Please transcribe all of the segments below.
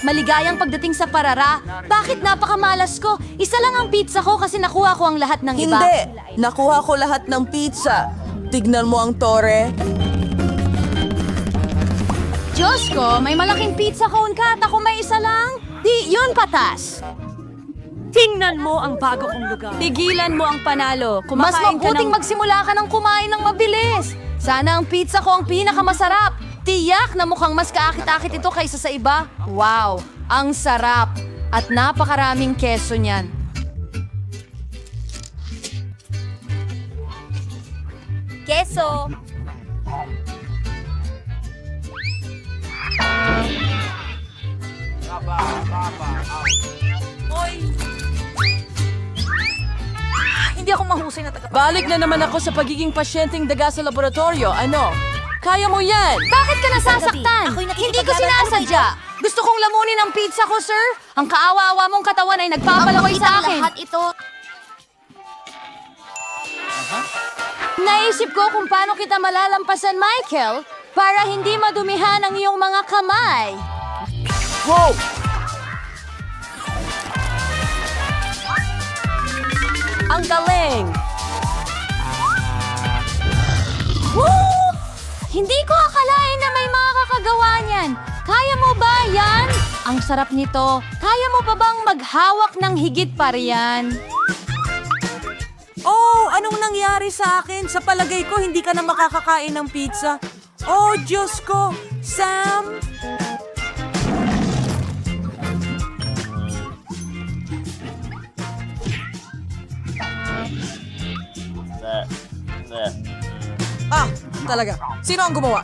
Maligayang pagdating sa parara. Bakit napakamalas ko? Isa lang ang pizza ko kasi nakuha ko ang lahat ng iba. Hindi! Nakuha ko lahat ng pizza. Tignan mo ang tore. Diyos ko, may malaking pizza cone ka at ako may isa lang? Di, yun patas. Tingnan mo ang bago kong lugar. Tigilan mo ang panalo. Mas Kumakain ka mabuting ng... magsimula ka ng kumain ng mabilis. Sana ang pizza ko ang pinakamasarap. Tiyak na mukhang mas kaakit-akit ito kaysa sa iba. Wow, ang sarap. At napakaraming keso niyan. Keso. Hindi ako mahusay na Balik na naman ako sa pagiging pasyenteng daga sa laboratorio. Ano? Kaya mo yan! Bakit ka nasasaktan? Ako'y Hindi ko nakikipaglaban. sinasadya. Gusto kong lamunin ang pizza ko, sir. Ang kaawa-awa mong katawan ay nagpapalaway sa akin. Lahat ito. Naisip ko kung paano kita malalampasan, Michael, para hindi madumihan ang iyong mga kamay. Wow! Ang galing! Woo! Hindi ko akalain na may makakagawa niyan. Kaya mo ba yan? Ang sarap nito. Kaya mo pa bang maghawak ng higit pa riyan? Oh, anong nangyari sa akin? Sa palagay ko, hindi ka na makakakain ng pizza. Oh, Diyos ko! Sam! Ah, talaga. Sino ang gumawa?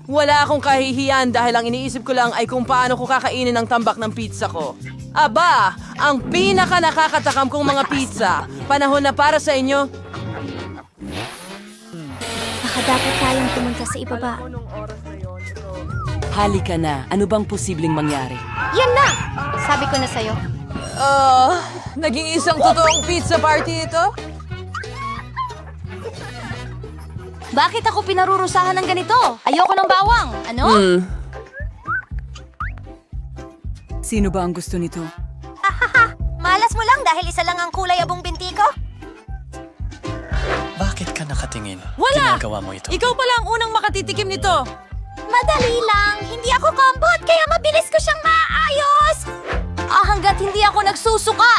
Wala akong kahihiyan dahil ang iniisip ko lang ay kung paano ko kakainin ang tambak ng pizza ko. Aba, ang pinaka nakakatakam kong mga pizza. Panahon na para sa inyo. Baka dapat tayong pumunta sa ibaba. Halika na. Ano bang posibleng mangyari? Yan na! Sabi ko na sa'yo. Naging isang totoong pizza party ito? Bakit ako pinarurusahan ng ganito? Ayoko ng bawang. Ano? Sino ba ang gusto nito? Malas mo lang dahil isa lang ang kulay abong binti ko? Bakit ka nakatingin? Wala! Ginagawa mo ito. Ikaw pala ang unang makatitikim nito. Madali lang. Hindi ako kambot, kaya mabilis ko siyang maayos. Hanggat hindi ako nagsusuka.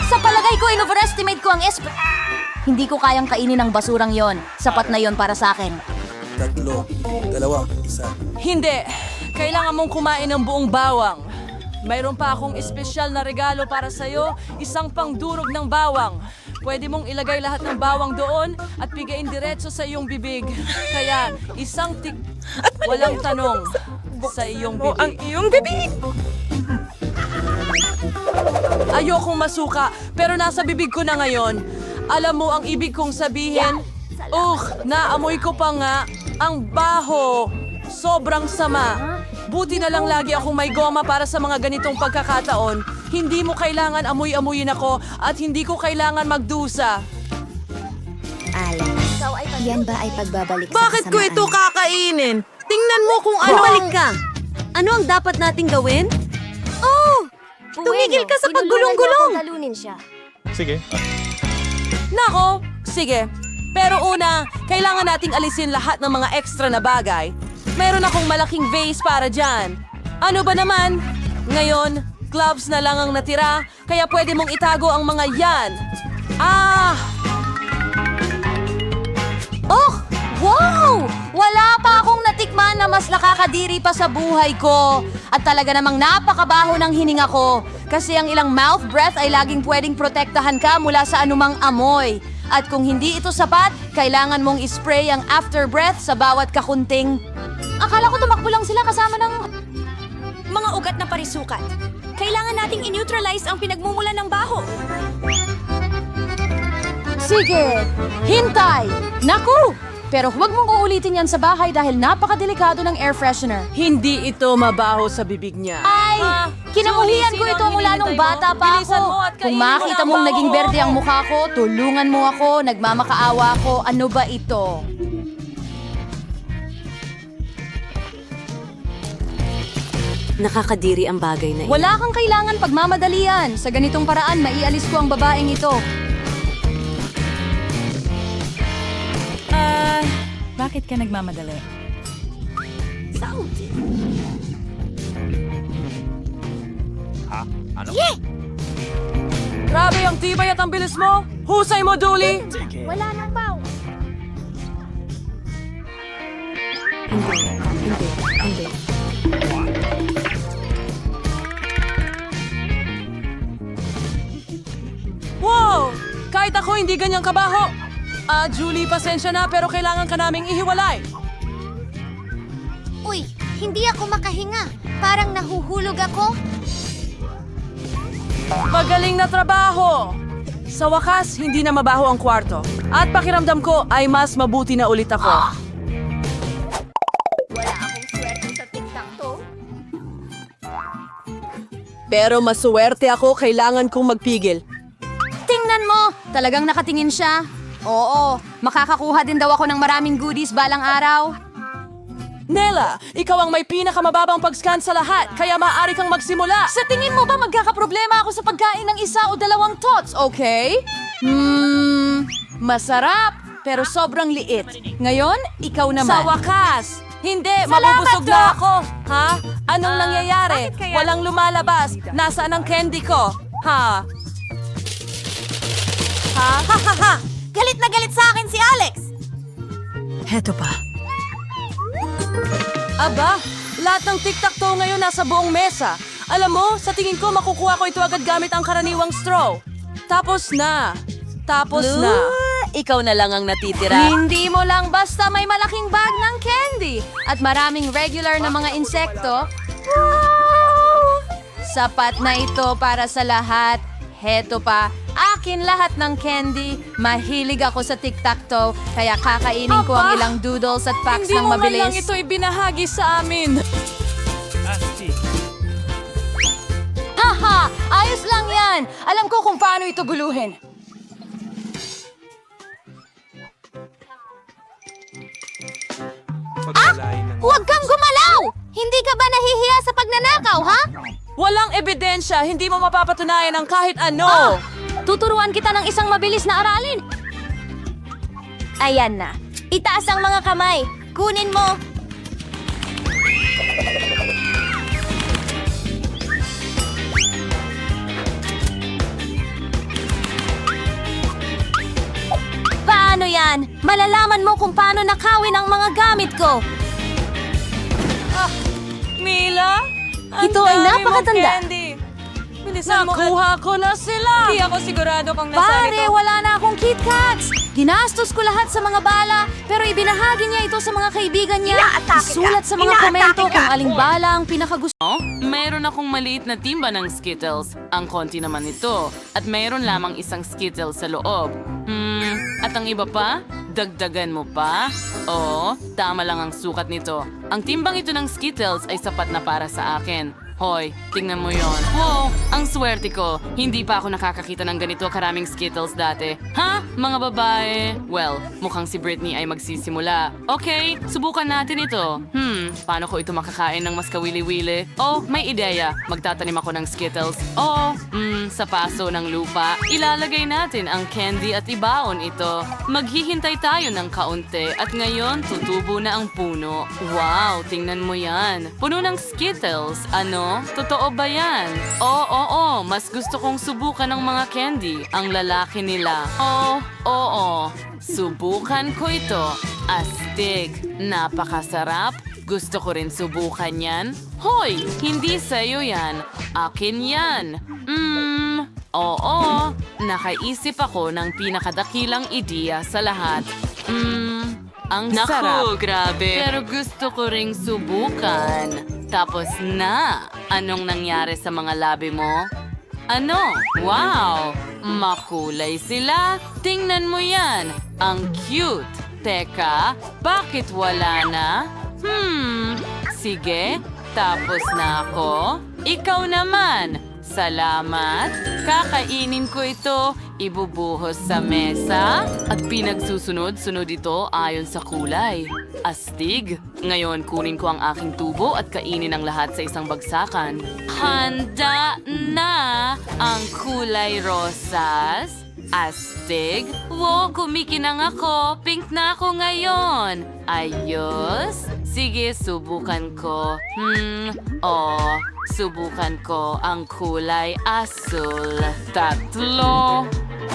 Sa palagay ko, in-overestimate ko ang Hindi ko kayang kainin ang basurang yon. Sapat na yon para sa akin. Hindi. Kailangan mong kumain ng buong bawang. Mayroon pa akong espesyal na regalo para sa'yo, isang pangdurog ng bawang. Pwede mong ilagay lahat ng bawang doon at pigain diretso sa iyong bibig. Kaya, isang walang tanong sa iyong bibig. Ang iyong bibig! Ayokong masuka, pero nasa bibig ko na ngayon. Alam mo ang ibig kong sabihin? Naamoy ko pa nga. Ang baho. Sobrang sama. Buti na lang lagi akong may goma para sa mga ganitong pagkakataon. Hindi mo kailangan amoy-amoyin ako at hindi ko kailangan magdusa. Alan, yan ba ay pagbabalik sa Bakit ko kasamaan? ito kakainin? Tingnan mo kung ano Bumalik ka! Ano ang dapat nating gawin? Oh! Tumigil ka sa paggulong-gulong! Talunin siya. Sige. Nako, sige. Pero una, kailangan nating alisin lahat ng mga extra na bagay. Meron akong malaking vase para dyan. Ano ba naman? Ngayon, gloves na lang ang natira, kaya pwede mong itago ang mga yan. Oh! Wow! Wala pa akong natikman na mas nakakadiri pa sa buhay ko. At talaga namang napakabaho ng hininga ko. Kasi ang ilang mouth breath ay laging pwedeng protektahan ka mula sa anumang amoy. At kung hindi ito sapat, kailangan mong ispray ang after breath sa bawat kakunting. Akala ko tumakbo lang sila kasama ng... Mga ugat na parisukat. Kailangan nating in-neutralize ang pinagmumulan ng baho. Sige! Hintay! Naku! Pero huwag mong uulitin yan sa bahay dahil napakadelikado ng air freshener. Hindi ito mabaho sa bibig niya. Ay! Kinamuhian ko ito mula nung bata pa Bilisan mo ako. at Kung kainin mo makita na ang mong baho. naging berde ang mukha ko, tulungan mo ako, nagmamakaawa ako. Ano ba ito? Nakakadiri ang bagay na Wala kang kailangan pagmamadalian. Sa ganitong paraan, maialis ko ang babaeng ito. Bakit ka nagmamadali? Grabe ang tibay at ang bilis mo! Husay mo, Dooley! Wala nang baw. Hindi. Wow! Kahit ako hindi ganyang kabaho! Julie, pasensya na pero kailangan ka naming ihiwalay. Uy, hindi ako makahinga. Parang nahuhulog ako. Magaling na trabaho! Sa wakas, hindi na mabaho ang kwarto. At pakiramdam ko ay mas mabuti na ulit ako. Wala akong swerte sa tic-tac-to. Pero masuwerte ako, kailangan kong magpigil. Tingnan mo! Talagang nakatingin siya. Oo, makakakuha din daw ako ng maraming goodies balang araw. Nela, ikaw ang may pinakamababang pag-scan sa lahat, kaya maaari kang magsimula. Sa tingin mo ba magkakaproblema ako sa pagkain ng isa o dalawang tots, okay? Masarap, pero sobrang liit. Ngayon, ikaw naman. Sa wakas! Hindi, Salamat, mabubusog na Doc! ako. Ha? Anong nangyayari? bakit kaya? Walang lumalabas. Nasaan ang candy ko? Ha? Ha? Galit na galit sa akin si Alex! Heto pa. Aba, lahat ng tic-tac-toe ngayon nasa buong mesa. Alam mo, sa tingin ko makukuha ko ito agad gamit ang karaniwang straw. Tapos na. Ikaw na lang ang natitira. Hindi mo lang basta may malaking bag ng candy at maraming regular na mga insekto. Wow! Sapat na ito para sa lahat. Heto pa, akin lahat ng candy. Mahilig ako sa tic-tac-toe, kaya kakainin ko ang ilang doodles at packs Hindi ng mo man lang mabilis. ito ibinahagi sa amin. Haha! Ayos lang yan! Alam ko kung paano ito guluhin. Huwag kang gumalaw! Hindi ka ba nahihiya sa pagnanakaw, ha? Walang ebidensya, hindi mo mapapatunayan ang kahit ano. Tuturuan kita ng isang mabilis na aralin. Ayan na. Itaas ang mga kamay. Kunin mo. Paano yan? Malalaman mo kung paano nakawin ang mga gamit ko. Mila? Ang Ito ay dami mong napakatanda. candy. Bilisan mo. Nakuha ko na sila. Hindi ako sigurado kung Pare, wala na akong Kit Kats! Ginastos ko lahat sa mga bala, pero ibinahagi niya ito sa mga kaibigan niya. Isulat sa mga komento kung aling bala ang pinakagusto. Mayroon akong maliit na timba ng Skittles. Ang konti naman ito. At mayroon lamang isang Skittles sa loob. At ang iba pa? Dagdagan mo pa? Oo, tama lang ang sukat nito. Ang timbang ito ng Skittles ay sapat na para sa akin. Hoy, tingnan mo yon. Wow, ang swerte ko. Hindi pa ako nakakakita ng ganito karaming Skittles dati. Ha? Mga babae? Well, mukhang si Britney ay magsisimula. Okay, subukan natin ito. Paano ko ito makakain ng mas kawili-wili? Oh, may ideya. Magtatanim ako ng Skittles. Sa paso ng lupa, ilalagay natin ang candy at ibaon ito. Maghihintay tayo ng kaunti at ngayon tutubo na ang puno. Wow, tingnan mo yan. Puno ng Skittles. Ano? Totoo ba yan? Oo, mas gusto kong subukan ng mga candy. Ang lalaki nila. Oo. Subukan ko ito. Astig. Napakasarap. Gusto ko rin subukan yan. Hoy, hindi sa'yo yan. Akin yan. Oo. Nakaisip ako ng pinakadakilang ideya sa lahat. Ang sarap. Grabe. Pero gusto ko ring subukan. Tapos na. Anong nangyari sa mga labi mo? Ano? Wow! Makulay sila. Tingnan mo yan. Ang cute. Teka, bakit wala na? Sige. Tapos na ako. Ikaw naman. Salamat. Kakainin ko ito. ibubuhos sa mesa at pinagsusunod-sunod ito ayon sa kulay. Astig. Ngayon, kunin ko ang aking tubo at kainin ang lahat sa isang bagsakan. Handa na ang kulay rosas. Astig. Wow, kumikinang ako. Pink na ako ngayon. Ayos. Sige, subukan ko. Subukan ko ang kulay asul. 3.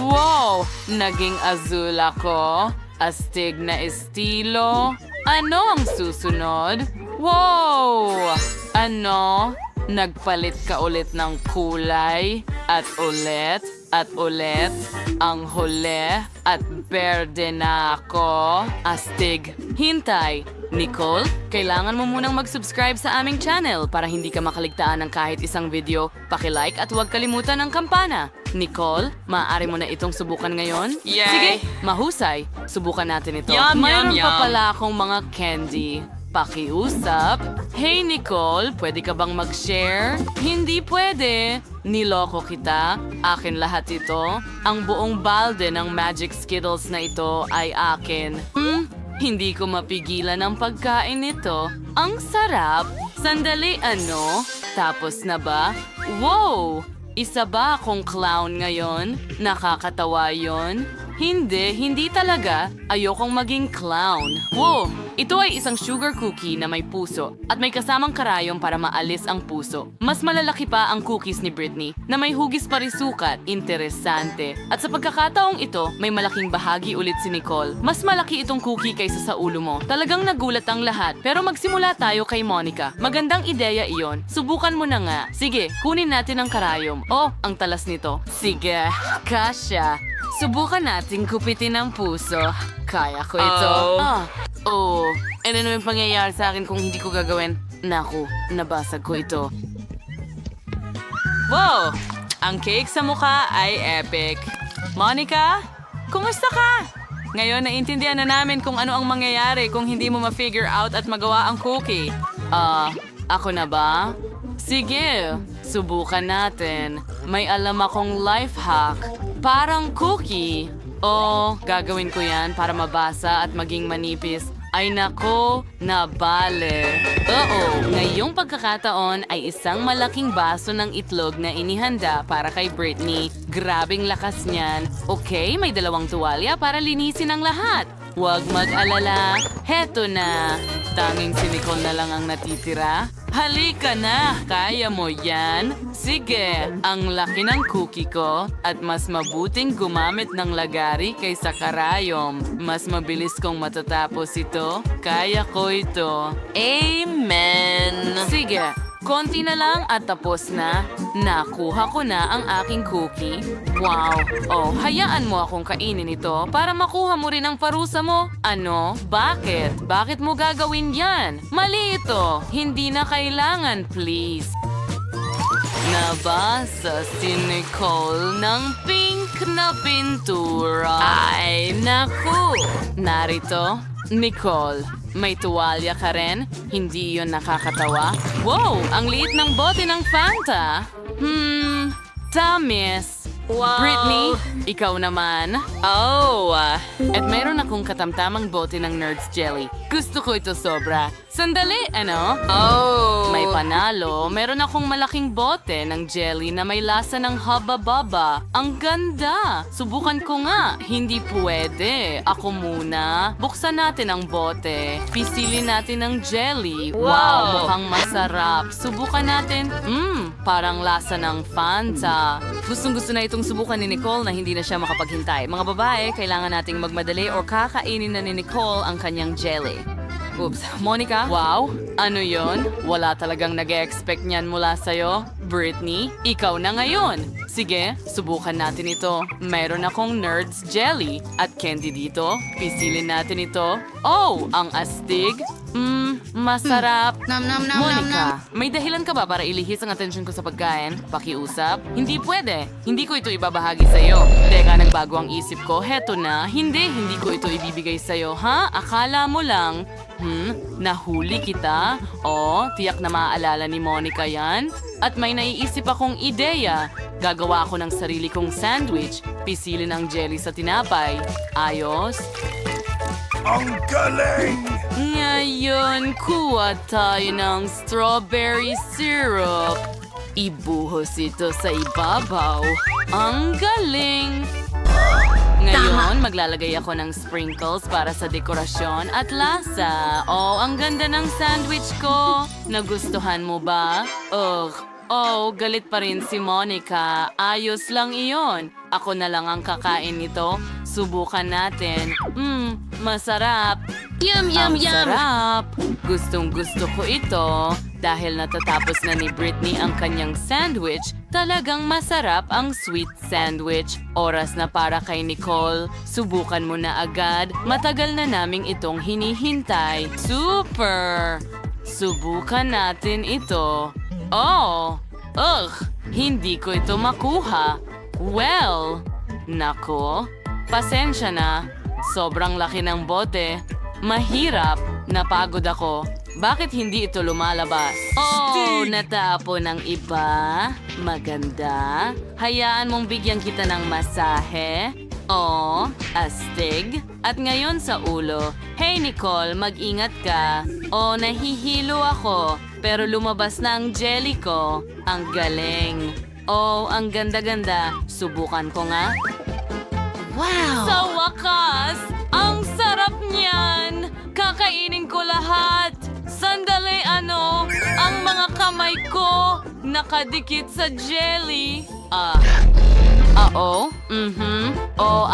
Wow! Naging azul ako. Astig na estilo. Ano ang susunod? Wow! Ano? Nagpalit ka ulit ng kulay at ulit at ulit. Ang huli at berde na ako. Astig. Hintay. Nicole, kailangan mo munang mag-subscribe sa aming channel para hindi ka makaligtaan ng kahit isang video. Paki-like at huwag kalimutan ang kampana. Nicole, maaari mo na itong subukan ngayon? Yay! Sige, mahusay. Subukan natin ito. Yum, Mayroon yum, pa yum. pala akong mga candy. Pakiusap. Hey Nicole, pwede ka bang mag-share? Hindi pwede. Niloko kita. Akin lahat ito. Ang buong balde ng Magic Skittles na ito ay akin. Hindi ko mapigilan ang pagkain nito. Ang sarap. Sandali, ano? Tapos na ba? Wow! Isa ba akong clown ngayon? Nakakatawa yon? Hindi talaga. Ayokong maging clown. Wow! Ito ay isang sugar cookie na may puso at may kasamang karayom para maalis ang puso. Mas malalaki pa ang cookies ni Britney na may hugis pa rin sukat. Interesante. At sa pagkakataong ito, may malaking bahagi ulit si Nicole. Mas malaki itong cookie kaysa sa ulo mo. Talagang nagulat ang lahat. Pero magsimula tayo kay Monica. Magandang ideya iyon. Subukan mo na nga. Sige, kunin natin ang karayom. Oh, ang talas nito. Sige, kasya. Subukan nating kupitin ang puso. Kaya ko ito. Ano naman pangyayari sa akin kung hindi ko gagawin? Naku, nabasag ko ito. Wow! Ang cake sa mukha ay epic. Monica, kumusta ka? Ngayon, naintindihan na namin kung ano ang mangyayari kung hindi mo ma-figure out at magawa ang cookie. Ako na ba? Sige, subukan natin. May alam akong life hack. Parang cookie. Gagawin ko yan para mabasa at maging manipis. Ay nako, nabale. Ngayong pagkakataon ay isang malaking baso ng itlog na inihanda para kay Britney. Grabing lakas niyan. Okay, may 2 tuwalya para linisin ang lahat. Huwag mag-alala. Heto na. Tanging si Nicole na lang ang natitira. Halika na! Kaya mo yan? Sige, ang laki ng cookie ko at mas mabuting gumamit ng lagari kaysa karayom. Mas mabilis kong matatapos ito. Kaya ko ito. Amen! Sige, konti na lang at tapos na. Nakuha ko na ang aking cookie. Wow! Hayaan mo akong kainin ito para makuha mo rin ang parusa mo. Ano? Bakit? Bakit mo gagawin yan? Mali ito! Hindi na kailangan, please. Nabasa si Nicole ng pink na pintura. Ay, naku! Narito, Nicole. May tuwalya ka rin? Hindi iyon nakakatawa? Wow! Ang liit ng bote ng Fanta! Tamis! Wow! Britney, ikaw naman. At mayroon akong katamtamang bote ng Nerds Jelly. Gusto ko ito sobra. Sandali, ano? May panalo. Meron akong malaking bote ng jelly na may lasa ng Hubba Bubba. Ang ganda! Subukan ko nga. Hindi pwede. Ako muna. Buksan natin ang bote. Pisilin natin ang jelly. Wow! Mukhang masarap. Subukan natin. Parang lasa ng Fanta. Gustong-gusto na itong subukan ni Nicole na hindi na siya makapaghintay. Mga babae, kailangan nating magmadali o kakainin na ni Nicole ang kanyang jelly. Oops. Monica? Wow? Ano yon? Wala talagang nag-e-expect niyan mula sa'yo. Britney, ikaw na ngayon. Sige, subukan natin ito. Mayroon akong Nerds Jelly at candy dito. Pisilin natin ito. Ang astig. masarap. Monica, may dahilan ka ba para ilihis ang atensyon ko sa pagkain? Pakiusap? Hindi pwede. Hindi ko ito ibabahagi sa'yo. Teka, nagbago ang isip ko. Heto na. Hindi ko ito ibibigay sa'yo, ha? Akala mo lang. Nahuli kita? Tiyak na maaalala ni Monica yan. At may naiisip akong ideya. Gagawa ako ng sarili kong sandwich. Pisilin ang jelly sa tinapay. Ayos? Ang galing! Ngayon, kuha tayo ng strawberry syrup. Ibuhos ito sa ibabaw. Ang galing! Ngayon, maglalagay ako ng sprinkles para sa dekorasyon at lasa. Ang ganda ng sandwich ko. Nagustuhan mo ba? Galit pa rin si Monica. Ayos lang iyon. Ako na lang ang kakain nito. Subukan natin. Masarap. Ang sarap. Gustong-gusto ko ito. Dahil natatapos na ni Britney ang kanyang sandwich, talagang masarap ang sweet sandwich. Oras na para kay Nicole. Subukan mo na agad. Matagal na naming itong hinihintay. Super! Subukan natin ito. Hindi ko ito makuha. Well, nako, pasensya na. Sobrang laki ng bote. Mahirap. Napagod ako. Bakit hindi ito lumalabas? Natapon ng iba. Maganda. Hayaan mong bigyan kita ng masahe. Astig. At ngayon sa ulo. Hey Nicole, mag-ingat ka. Nahihilo ako. Pero lumabas na ang jelly ko. Ang galing. Ang ganda-ganda. Subukan ko nga. Wow! Sa wakas! Ang sarap niyan! Kakainin ko lahat! Sandali, ang mga kamay ko nakadikit sa jelly.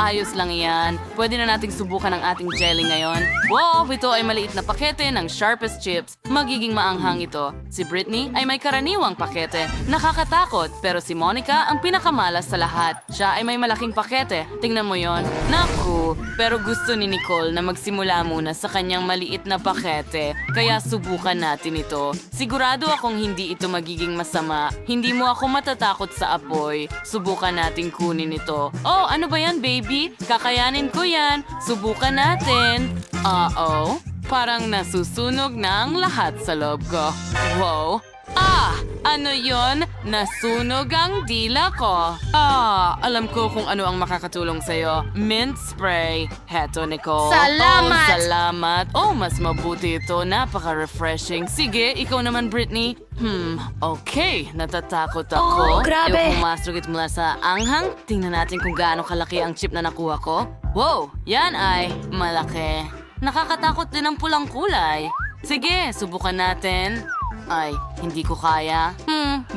Ayos lang yan. Pwede na nating subukan ang ating jelly ngayon. Wow, ito ay maliit na pakete ng sharpest chips. Magiging maanghang ito. Si Britney ay may karaniwang pakete. Nakakatakot, pero si Monica ang pinakamalas sa lahat. Siya ay may malaking pakete. Tingnan mo yon. Naku, pero gusto ni Nicole na magsimula muna sa kanyang maliit na pakete. Kaya subukan natin ito. Sigurado akong hindi ito magiging masama. Hindi mo ako matatakot sa apoy. Subukan nating kunin ito. Ano ba yan, baby? Kakayanin ko yan. Subukan natin. Parang nasusunog na ang lahat sa loob ko. Wow. Ano yon? Nasunog ang dila ko. Alam ko kung ano ang makakatulong sa'yo. Mint spray. Heto, Nicole. Salamat! Salamat. Mas mabuti ito. Napaka-refreshing. Sige, ikaw naman, Britney. Okay. Natatakot ako. Grabe! Yung pumasok ito mula sa anghang. Tingnan natin kung gaano kalaki ang chip na nakuha ko. Wow! Yan ay malaki. Nakakatakot din ang pulang kulay. Sige, subukan natin. Ay, hindi ko kaya.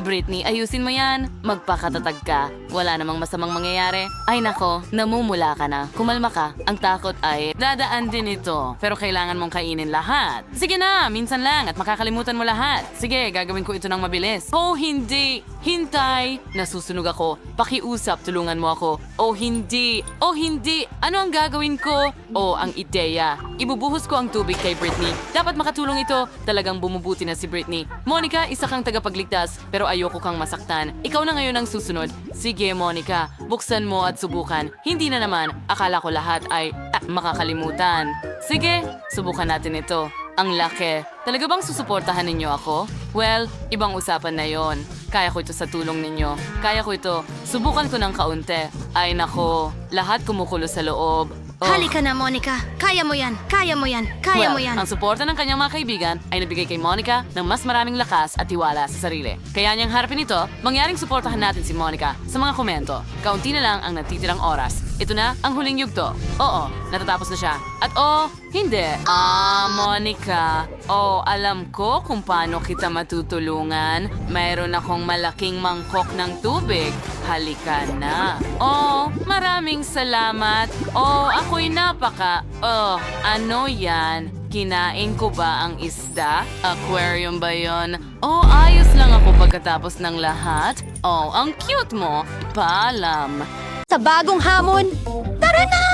Britney, ayusin mo yan. Magpakatatag ka. Wala namang masamang mangyayari. Ay nako, namumula ka na. Kumalma ka. Ang takot ay dadaan din ito. Pero kailangan mong kainin lahat. Sige na, minsan lang at makakalimutan mo lahat. Sige, gagawin ko ito ng mabilis. Hindi. Hintay. Nasusunog ako. Pakiusap, tulungan mo ako. Hindi. Hindi. Ano ang gagawin ko? Ang ideya. Ibubuhos ko ang tubig kay Britney. Dapat makatulong ito. Talagang bumubuti na si Britney. Monica, isa kang tagapagligtas, pero ayoko kang masaktan. Ikaw na ngayon ang susunod. Sige, Monica, buksan mo at subukan. Hindi na naman, akala ko lahat ay makakalimutan. Sige, subukan natin ito. Ang laki. Talaga bang susuportahan ninyo ako? Well, ibang usapan na yon. Kaya ko ito sa tulong ninyo. Kaya ko ito. Subukan ko ng kaunti. Ay nako, lahat kumukulo sa loob. Halika na, Monica. Kaya mo yan. Kaya mo yan. Kaya mo yan. Ang suporta ng kanyang mga kaibigan ay nabigay kay Monica ng mas maraming lakas at tiwala sa sarili. Kaya niyang harapin ito, mangyaring suportahan natin si Monica sa mga komento. Kaunti na lang ang natitirang oras. Ito na ang huling yugto. Natatapos na siya. At hindi. Monica. Alam ko kung paano kita matutulungan. Mayroon akong malaking mangkok ng tubig. Halika na. Maraming salamat. Ako'y napaka... ano yan? Kinain ko ba ang isda? Aquarium ba yon? Ayos lang ako pagkatapos ng lahat. Ang cute mo. Paalam. Sa bagong hamon. Tara na!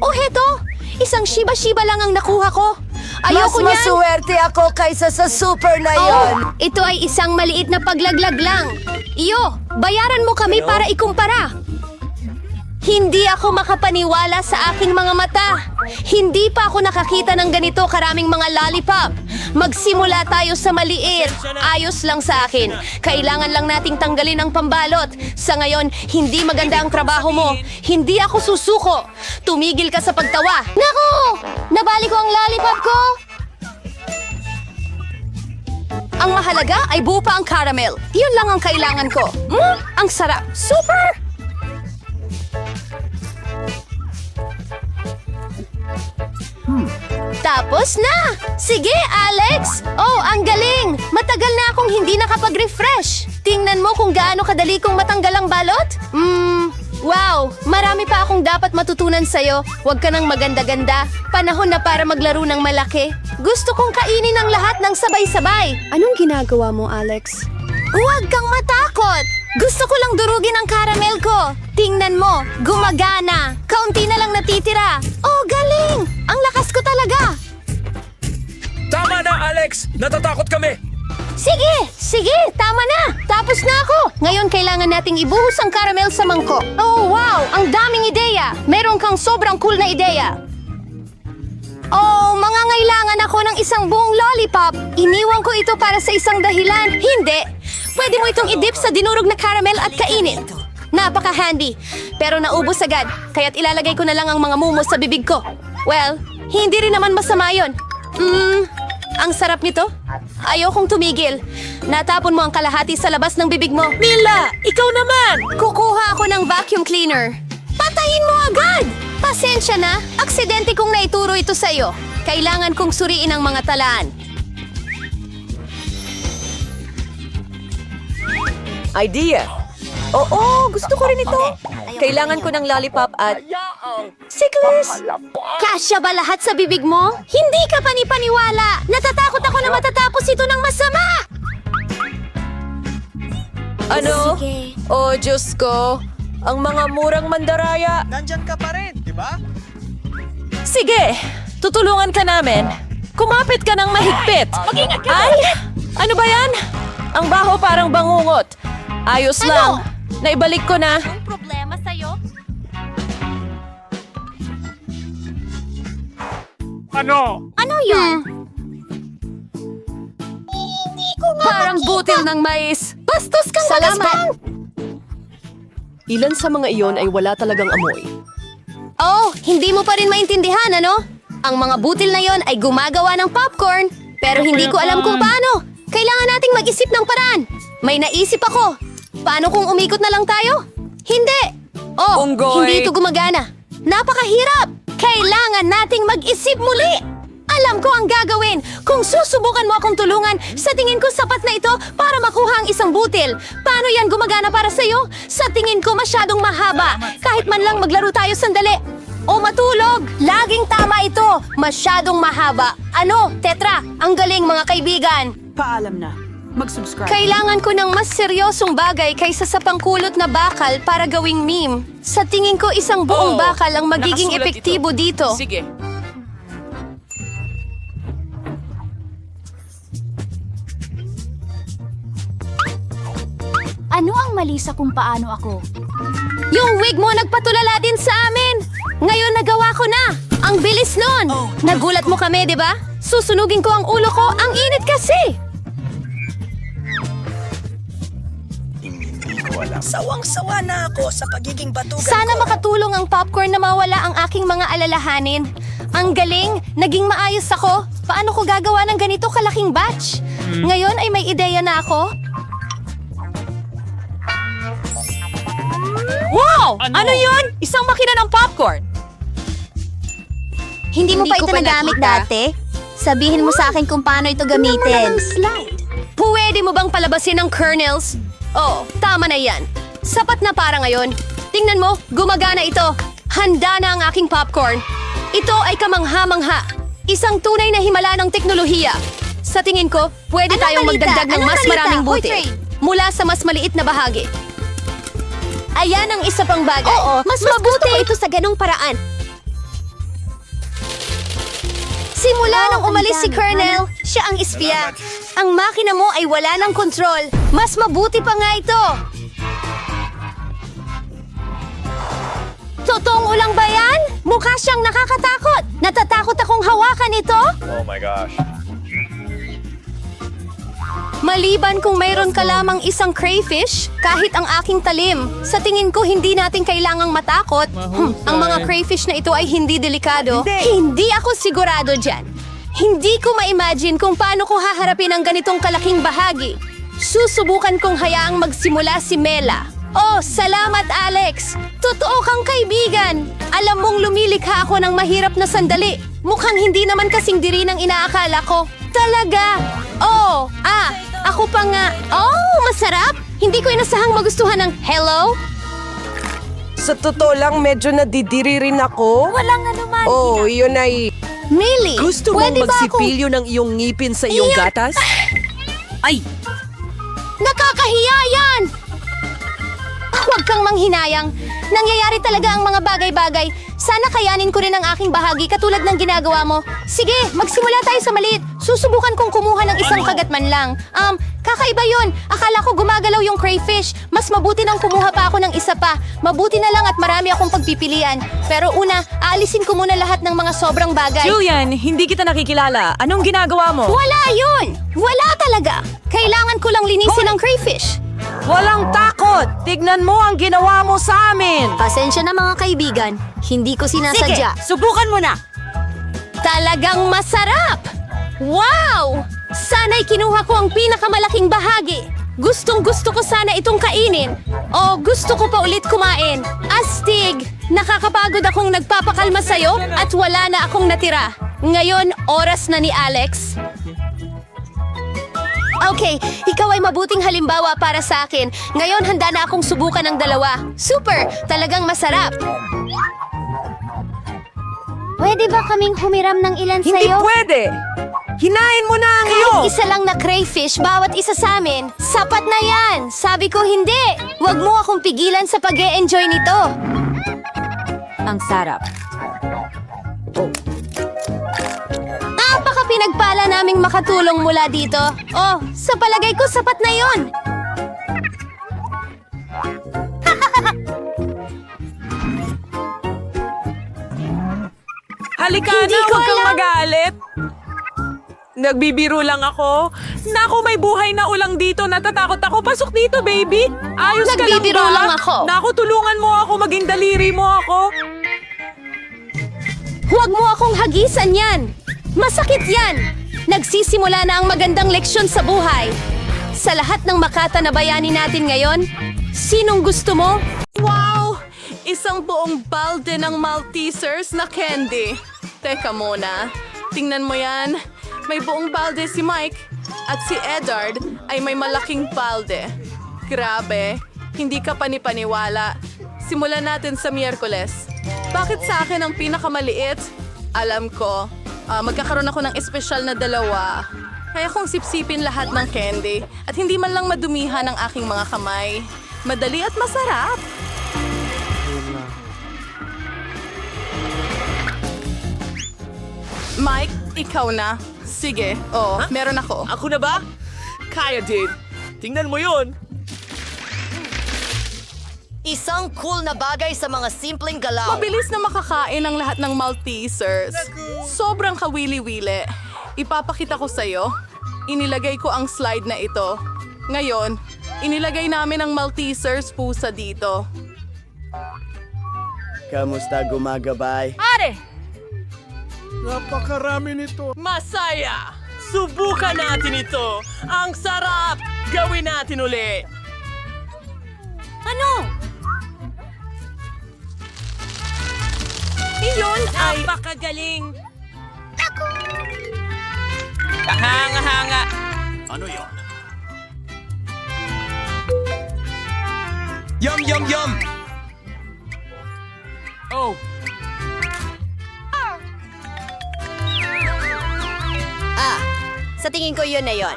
Heto! Isang shiba-shiba lang ang nakuha ko. Ayoko Mas niyan. maswerte ako kaysa sa super na yon. Ito ay isang maliit na paglaglag lang. Iyo, bayaran mo kami para ikumpara. Hindi ako makapaniwala sa aking mga mata. Hindi pa ako nakakita ng ganito karaming mga lollipop. Magsimula tayo sa maliit. Ayos lang sa akin. Kailangan lang nating tanggalin ang pambalot. Sa ngayon, hindi maganda ang trabaho mo. Hindi ako susuko. Tumigil ka sa pagtawa. Naku! Nabali ko ang lollipop ko! Ang mahalaga ay buo pa ang caramel. Iyon lang ang kailangan ko. Ang sarap. Super! Tapos na! Sige, Alex! Oh, ang galing! Matagal na akong hindi nakapag-refresh. Tingnan mo kung gaano kadali kong matanggal ang balot. Wow! Marami pa akong dapat matutunan sa'yo. Huwag ka nang maganda-ganda. Panahon na para maglaro ng malaki. Gusto kong kainin ang lahat ng sabay-sabay. Anong ginagawa mo, Alex? Huwag kang matakot! Gusto ko lang durugin ang caramel ko. Tingnan mo, gumagana. Kaunti na lang natitira. Oh, galing! Ang lakas ko talaga. Tama na, Alex! Natatakot kami! Sige, tama na. Tapos na ako. Ngayon kailangan nating ibuhos ang caramel sa mangkok. Oh, wow! Ang daming ideya. Meron kang sobrang cool na ideya. Oh, mangangailangan ako ng isang buong lollipop. Iniwan ko ito para sa isang dahilan. Hindi. Pwede mo itong idip sa dinurog na caramel at kainin. Napaka-handy. Pero naubos agad, kaya't ilalagay ko na lang ang mga mumos sa bibig ko. Well, hindi rin naman masama yun. Ang sarap nito. Ayokong tumigil. Natapon mo ang kalahati sa labas ng bibig mo. Mila, ikaw naman! Kukuha ako ng vacuum cleaner. Patayin mo agad! Pasensya na, aksidente kong naituro ito sa'yo. Kailangan kong suriin ang mga talaan. Idea. Oo, gusto ko rin ito. Kailangan ko ng lollipop at... Sickles! Kasya ba lahat sa bibig mo? Hindi ka panipaniwala! Natatakot ako na matatapos ito ng masama! Ano? Oh, Diyos ko. Ang mga murang mandaraya. Nandyan ka pa rin, di ba? Sige, tutulungan ka namin. Kumapit ka ng mahigpit. Ay, ano ba yan? Ang baho parang bangungot. Ayos lang. Naibalik ko na. Anong problema sa'yo? Ano yun? Parang butil ng mais. Bastos kang salamat! Ilan sa mga iyon ay wala talagang amoy. Oh, hindi mo pa rin maintindihan, ano? Ang mga butil na yon ay gumagawa ng popcorn. Pero hindi ko alam kung paano. Kailangan nating mag-isip ng paraan. May naisip ako. Paano kung umikot na lang tayo? Hindi. Oh, Unggoy. hindi ito gumagana. Napakahirap. Kailangan nating mag-isip muli. Alam ko ang gagawin. Kung susubukan mo akong tulungan, sa tingin ko sapat na ito para makuha ang isang butil. Paano yan gumagana para sa'yo? Sa tingin ko masyadong mahaba. Kahit man lang maglaro tayo sandali. O matulog. Laging tama ito. Masyadong mahaba. Ano, Tetra? Ang galing mga kaibigan. Paalam na. Mag-subscribe. Kailangan ko ng mas seryosong bagay kaysa sa pangkulot na bakal para gawing meme. Sa tingin ko isang buong Oo, bakal ang magiging nakasulat epektibo ito. dito. Sige. Ano ang mali sa kung paano ako? Yung wig mo nagpatulala din sa amin. Ngayon nagawa ko na. Ang bilis nun. Nagulat mo kami, di ba? Susunugin ko ang ulo ko. Ang init kasi. Sawang-sawa na ako sa pagiging batugan Sana makatulong ang popcorn na mawala ang aking mga alalahanin. Ang galing. Naging maayos ako. Paano ko gagawa ng ganito kalaking batch? Ngayon ay may ideya na ako. Wow! Ano yun? Isang makina ng popcorn. Hindi mo pa ito nagamit dati? Sabihin mo sa akin kung paano ito gamitin. Pwede mo bang palabasin ang kernels? Oh, tama na yan. Sapat na para ngayon. Tingnan mo, gumagana ito. Handa na ang aking popcorn. Ito ay kamangha-mangha. Isang tunay na himala ng teknolohiya. Sa tingin ko, pwede tayong magdagdag ng mas maraming butil. Mula sa mas maliit na bahagi. Ayan ang isa pang bagay. Mas mabuti ito sa ganong paraan. Simula nang umalis si Colonel, siya ang espiya. Ang makina mo ay wala ng kontrol. Mas mabuti pa nga ito. Totoong ulang ba yan? Mukha siyang nakakatakot. Natatakot akong hawakan ito. Oh my gosh. Maliban kung mayroon ka lamang isang crayfish, kahit ang aking talim, sa tingin ko hindi natin kailangang matakot. Ang mga crayfish na ito ay hindi delikado. Hindi ako sigurado dyan. Hindi ko ma-imagine kung paano ko haharapin ang ganitong kalaking bahagi. Susubukan kong hayaang magsimula si Mela. Oh, salamat Alex! Totoo kang kaibigan! Alam mong lumilikha ako ng mahirap na sandali. Mukhang hindi naman kasing diri ng inaakala ko. Talaga! Oh, ako pa nga. Oh, masarap! Hindi ko inasahang magustuhan ng hello? Sa totoo lang, medyo nadidiri rin ako. Walang anuman. Oh, yun ay... Millie, Gusto mong pwede ba akong... magsipilyo ng iyong ngipin sa iyong Iyan! gatas? Nakakahiya yan! Huwag kang manghinayang. Nangyayari talaga ang mga bagay-bagay. Sana kayanin ko rin ang aking bahagi katulad ng ginagawa mo. Sige, magsimula tayo sa maliit. Susubukan kong kumuha ng isang kagat man lang. Kakaiba yun. Akala ko gumagalaw yung crayfish. Mas mabuti nang kumuha pa ako ng isa pa. Mabuti na lang at marami akong pagpipilian. Pero una, aalisin ko muna lahat ng mga sobrang bagay. Julian, hindi kita nakikilala. Anong ginagawa mo? Wala yun! Wala talaga! Kailangan ko lang linisin ang crayfish. Walang takot! Tignan mo ang ginawa mo sa amin! Pasensya na mga kaibigan. Hindi ko sinasadya. Subukan mo na! Talagang masarap! Wow! Sana'y kinuha ko ang pinakamalaking bahagi. Gustong-gusto ko sana itong kainin. O gusto ko pa ulit kumain. Astig! Nakakapagod akong nagpapakalma sa'yo at wala na akong natira. Ngayon, oras na ni Alex. Okay, ikaw ay mabuting halimbawa para sa akin. Ngayon, handa na akong subukan ng dalawa. Super! Talagang masarap. Pwede ba kaming humiram ng ilan Hindi sa'yo? pwede! Hinain mo na ang Kahit iyong! isa lang na crayfish bawat isa sa amin. Sapat na yan! Sabi ko hindi! Huwag mo akong pigilan sa pag-e-enjoy nito. Ang sarap. Napaka pinagpala naming makatulong mula dito. Oh, sa palagay ko sapat na yon. Halika Hindi na, ko huwag kang alam. magalit! Nagbibiro lang ako. Naku, may buhay na ulang dito. Natatakot ako. Pasok dito, baby. Ayos ka lang ba? Nagbibiro lang ako. Naku, tulungan mo ako. Maging daliri mo ako. Huwag mo akong hagisan yan. Masakit yan. Nagsisimula na ang magandang leksyon sa buhay. Sa lahat ng Makata na bayani natin ngayon, sinong gusto mo? Wow! Isang buong balde ng Maltesers na candy. Teka muna. Tingnan mo yan. May buong balde si Mike at si Edard ay may malaking balde. Grabe, hindi ka panipaniwala. Simulan natin sa Miyerkules. Bakit sa akin ang pinakamaliit? Alam ko, magkakaroon ako ng espesyal na dalawa. Kaya kong sipsipin lahat ng candy at hindi man lang madumihan ang aking mga kamay. Madali at masarap. Mike, ikaw na. Sige, meron ako. Ako na ba? Kaya din. Tingnan mo yun. Isang cool na bagay sa mga simpleng galaw. Mabilis na makakain ang lahat ng Maltesers. Sobrang kawili-wili. Ipapakita ko sa'yo. Inilagay ko ang slide na ito. Ngayon, inilagay namin ang Maltesers pusa dito. Kamusta gumagabay? Napakarami nito. Masaya! Subukan natin ito! Ang sarap! Gawin natin uli! Ano? Iyon ay... Napakagaling! Kahanga-hanga! Ano yun? Yum, yum, yum! Oh, Sa tingin ko yun na yun.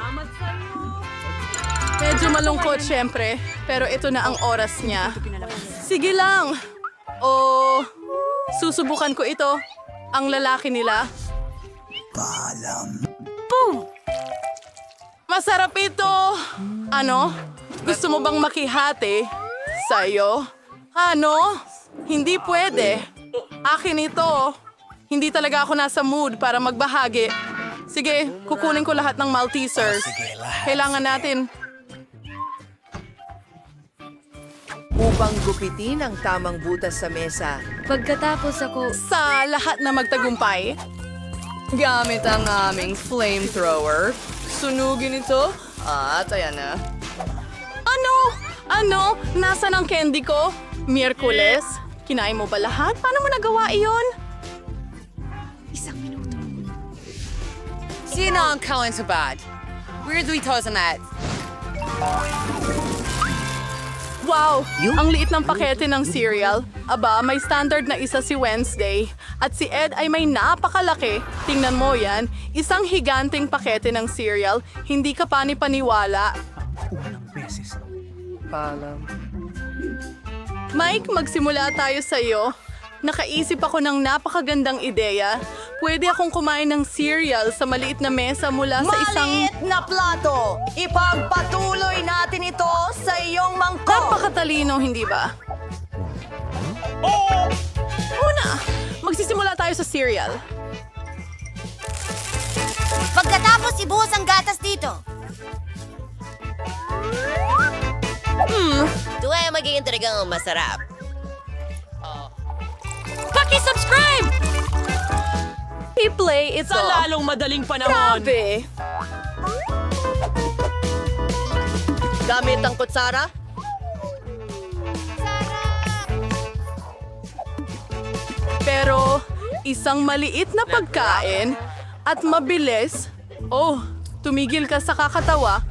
Medyo malungkot syempre, pero ito na ang oras niya. Sige lang! Susubukan ko ito. Ang lalaki nila. Masarap ito! Ano? Gusto mo bang makihati? Sa'yo? Ano? Hindi pwede. Akin ito. Hindi talaga ako nasa mood para magbahagi. Sige, kukunin ko lahat ng Maltesers. Kailangan natin. Upang gupitin ang tamang butas sa mesa. Sa lahat na magtagumpay, gamit ang aming flamethrower. Sunugin ito. At ayan na. Ano? Nasaan ang candy ko? Miyerkules? Kinain mo ba lahat? Paano mo nagawa iyon? Sino ang kawan sa bad? Where do we toss on that? Wow! Ang liit ng pakete ng cereal. Aba, may standard na isa si Wednesday. At si Ed ay may napakalaki. Tingnan mo yan. Isang higanting pakete ng cereal. Hindi ka pani-paniwala. Mike, magsimula tayo sa iyo. Nakaisip ako ng napakagandang ideya. Pwede akong kumain ng cereal sa maliit na mesa mula sa isang... Maliit na plato! Ipagpatuloy natin ito sa iyong mangkok! Napakatalino, hindi ba? Una, magsisimula tayo sa cereal. Pagkatapos ibuhos ang gatas dito. Ito ay magiging talagang masarap. Paki-subscribe! I-play ito. Sa lalong madaling panahon. Grabe. Gamit ang kutsara? Pero isang maliit na pagkain at mabilis. Oh, tumigil ka sa kakatawa.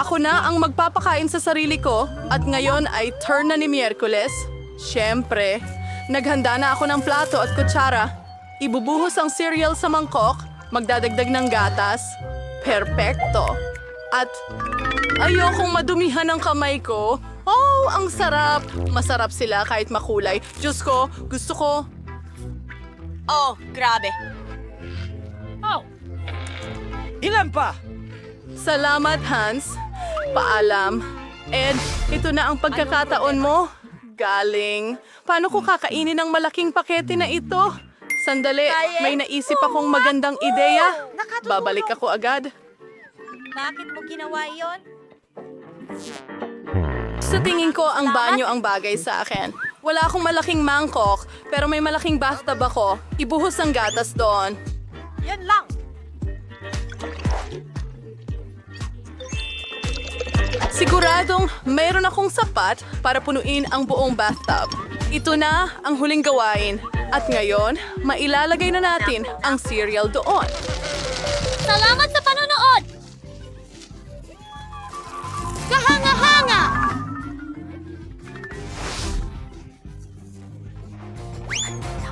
Ako na ang magpapakain sa sarili ko at ngayon ay turn na ni Miyerkules. Siyempre, naghanda na ako ng plato at kutsara. Ibubuhos ang cereal sa mangkok, magdadagdag ng gatas. Perpekto. At ayokong madumihan ang kamay ko. Oh, ang sarap. Masarap sila kahit makulay. Diyos ko, gusto ko. Oh, grabe. Ilan pa? Salamat, Hans. Paalam. Ed, ito na ang pagkakataon mo. Galing. Paano ko kakainin ang malaking pakete na ito? Sandali, may naisip akong magandang ideya. Babalik ako agad. Bakit mo ginawa iyon? Sa tingin ko, ang banyo ang bagay sa akin. Wala akong malaking mangkok, pero may malaking bathtub ako. Ibuhos ang gatas doon. Yan lang. Siguradong mayroon akong sapat para punuin ang buong bathtub. Ito na ang huling gawain. At ngayon, mailalagay na natin ang cereal doon. Salamat sa panonood! Kahanga-hanga!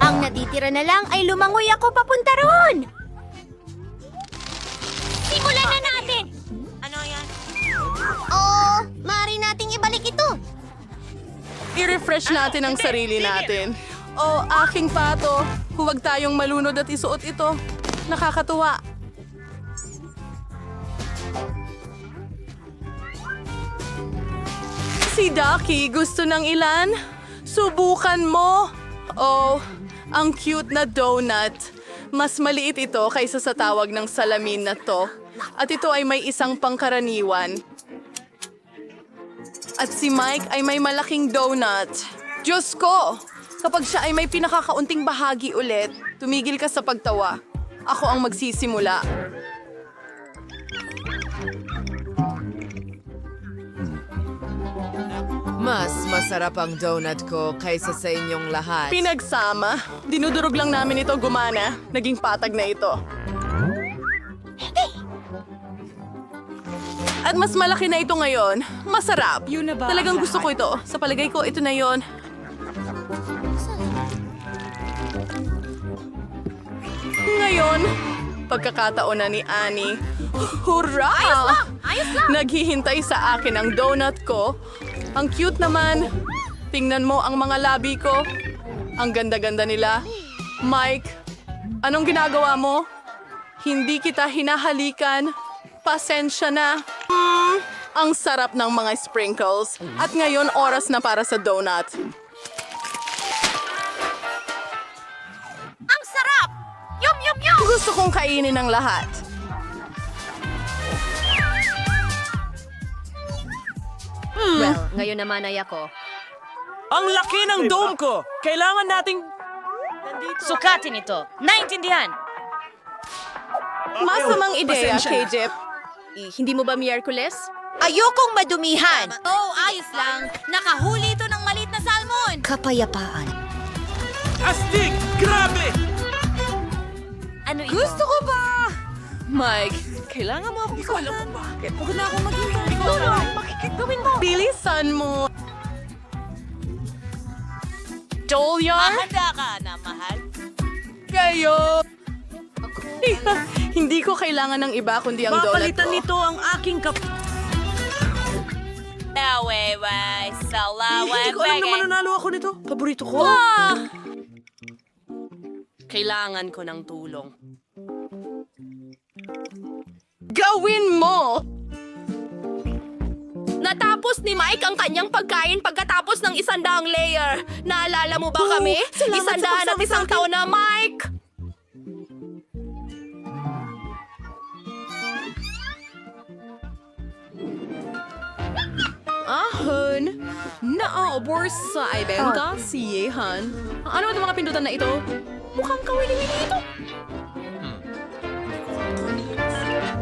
Ang natitira na lang ay lumangoy ako papunta roon! Simulan na natin! Ano yan? Oh, maaari nating ibalik ito. I-refresh natin ang sarili natin. O, aking pato, huwag tayong malunod at isuot ito. Nakakatuwa. Si Ducky gusto ng ilan? Subukan mo! Oh, ang cute na donut. Mas maliit ito kaysa sa tawag ng salamin na to. At ito ay may isang pangkaraniwan. At si Mike ay may malaking donut. Diyos ko! Kapag siya ay may pinakakaunting bahagi ulit, tumigil ka sa pagtawa. Ako ang magsisimula. Mas masarap ang donut ko kaysa sa inyong lahat. Pinagsama. Dinudurog lang namin ito gumana. Naging patag na ito. At mas malaki na ito ngayon. Masarap. Yun na ba Talagang ang gusto ko ito. Sa palagay ko, ito na yon. Ngayon, pagkakataon na ni Annie. Hurra! Ayos lang! Naghihintay sa akin ang donut ko. Ang cute naman. Tingnan mo ang mga labi ko. Ang ganda-ganda nila. Mike, anong ginagawa mo? Hindi kita hinahalikan. Pasensya na. Ang sarap ng mga sprinkles. At ngayon, oras na para sa donut. Ang sarap! Yum, yum, yum! Gusto kong kainin ang lahat. Well, ngayon naman ay ako. Ang laki ng dome ko! Kailangan nating... Sukatin ito. Naintindihan? Masamang ideya, KJ. Hindi mo ba Miyerkules? Ayokong madumihan! Oh, ayos lang. Nakahuli ito ng maliit na salmon. Kapayapaan. Astig! Grabe! Ano ito? Gusto ko ba? Mike, kailangan mo akong Ikaw alam mo bakit? Huwag na akong maghintay. Ikaw alam makikigawin mo! Bilisan mo. Dolyar? Handa ka na, mahal. Kayo! Hindi ko kailangan ng iba kundi ang donut Papalitan ko. nito ang aking Hindi ko alam na mananalo ako nito. Paborito ko. Kailangan ko ng tulong. Gawin mo! Natapos ni Mike ang kanyang pagkain pagkatapos ng 100 layer. Naalala mo ba kami? 100 at isang taon na, Mike! Ahon, naaobor sa ibenta si Yehan. Ano itong mga pindutan na ito? Mukhang kawili-wili ito.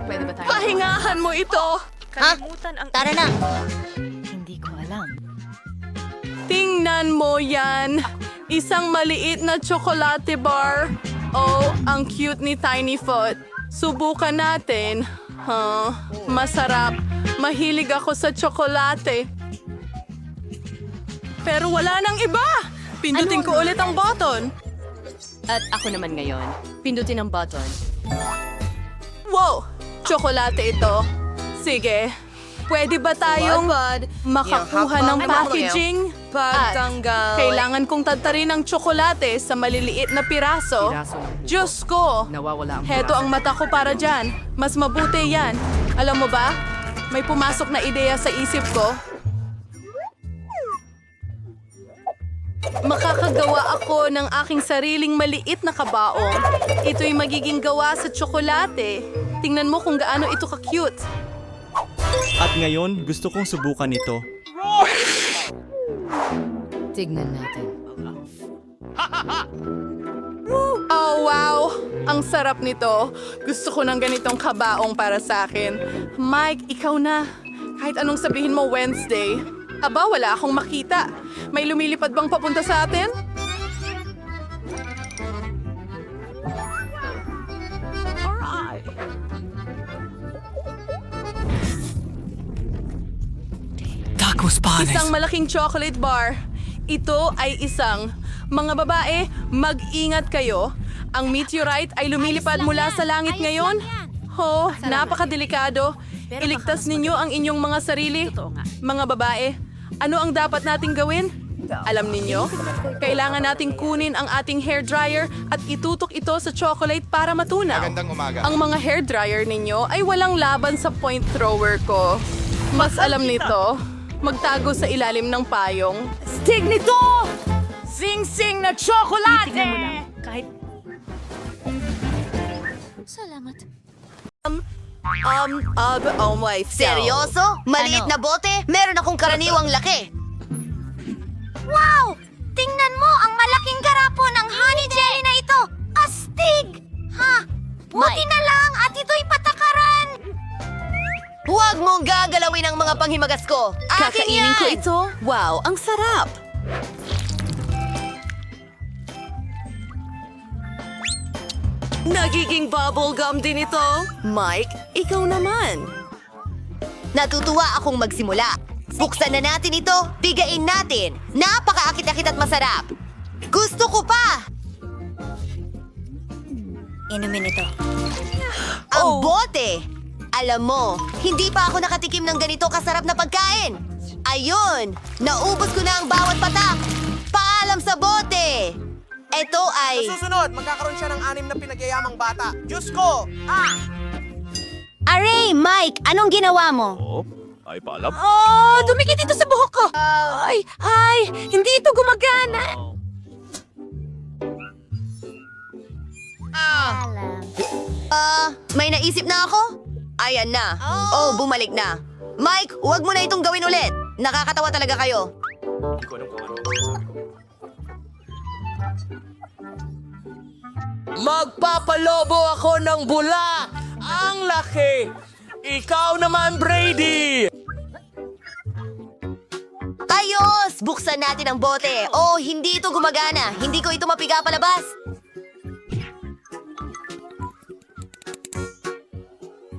Pwede ba tayo? Pahingahan mo ito! Tara na! Tingnan mo yan. Isang maliit na tsokolate bar. Oh, ang cute ni Tiny Foot. Subukan natin. Masarap. Mahilig ako sa tsokolate. Pero wala nang iba. Pindutin ko ulit ang button. At ako naman ngayon. Pindutin ang button. Wow! Tsokolate ito. Sige. Pwede ba tayong makakuha ng packaging? At kailangan kong tadtarin ang tsokolate sa maliliit na piraso. Diyos ko! Nawawala ang Heto ang mata ko para dyan. Mas mabuti yan. Alam mo ba? May pumasok na ideya sa isip ko. Makakagawa ako ng aking sariling maliit na kabaong. Ito'y magiging gawa sa tsokolate. Tingnan mo kung gaano ito ka-cute. At ngayon, gusto kong subukan ito. Tignan natin. Oh, wow! Ang sarap nito. Gusto ko ng ganitong kabaong para sa akin. Mike, ikaw na. Kahit anong sabihin mo Wednesday. Aba, wala akong makita. May lumilipad bang papunta sa atin? Isang malaking chocolate bar. Ito ay isang. Mga babae, mag-ingat kayo. Ang meteorite ay lumilipad mula sa langit ngayon. Oh, napakadelikado. Iligtas ninyo ang inyong mga sarili. Mga babae, ano ang dapat nating gawin? Alam ninyo, kailangan nating kunin ang ating hairdryer at itutok ito sa chocolate para matunaw. Ang mga hairdryer ninyo ay walang laban sa point thrower ko. Mas alam nito, magtago sa ilalim ng payong. Stig nito! Sing-sing na tsokolate! Oh my Seryoso? Maliit na bote? Meron akong karaniwang laki. Wow! Tingnan mo ang malaking garapon ng honey jelly na ito! Astig! Ha? Buti na lang at ito'y patakaran! Huwag mong gagalawin ang mga panghimagas ko! Akin yan! ko ito? Wow, ang sarap! Nagiging bubblegum din ito. Mike, ikaw naman. Natutuwa akong magsimula. Buksan na natin ito, bigain natin. Napakaakit-akit at masarap. Gusto ko pa! Inumin ito. Ang bote! Alam mo, hindi pa ako nakatikim ng ganito kasarap na pagkain. Ayun! Naubos ko na ang bawat patak! Paalam sa bote! Ito ay... Susunod, magkakaroon siya ng 6 na pinagyayamang bata. Diyos ko! Aray, Mike, anong ginawa mo? Oh, ay paalam. Oh, dumikit ito sa buhok ko. Ay, hindi ito gumagana. May naisip na ako? Ayan na. Oh, bumalik na. Mike, huwag mo na itong gawin ulit. Nakakatawa talaga kayo. Magpapalobo ako ng bula! Ang laki! Ikaw naman, Brady! Ayos! Buksan natin ang bote. Oh, hindi ito gumagana. Hindi ko ito mapiga palabas.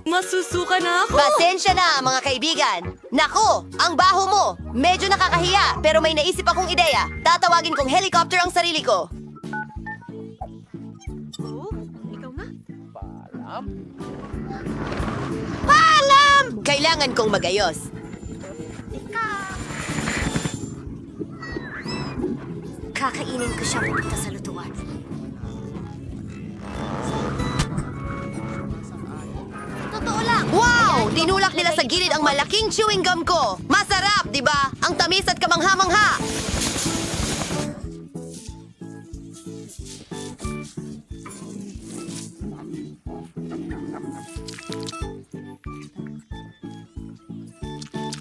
Masusuka na ako. Pasensya na, mga kaibigan. Nako, ang baho mo. Medyo nakakahiya, pero may naisip akong ideya. Tatawagin kong helicopter ang sarili ko. Paalam! Kailangan kong magayos. Kakainin ko siya pumunta sa lutuan. Totoo lang. Wow! Tinulak nila sa gilid ang malaking chewing gum ko. Masarap, di ba? Ang tamis at kamangha-mangha.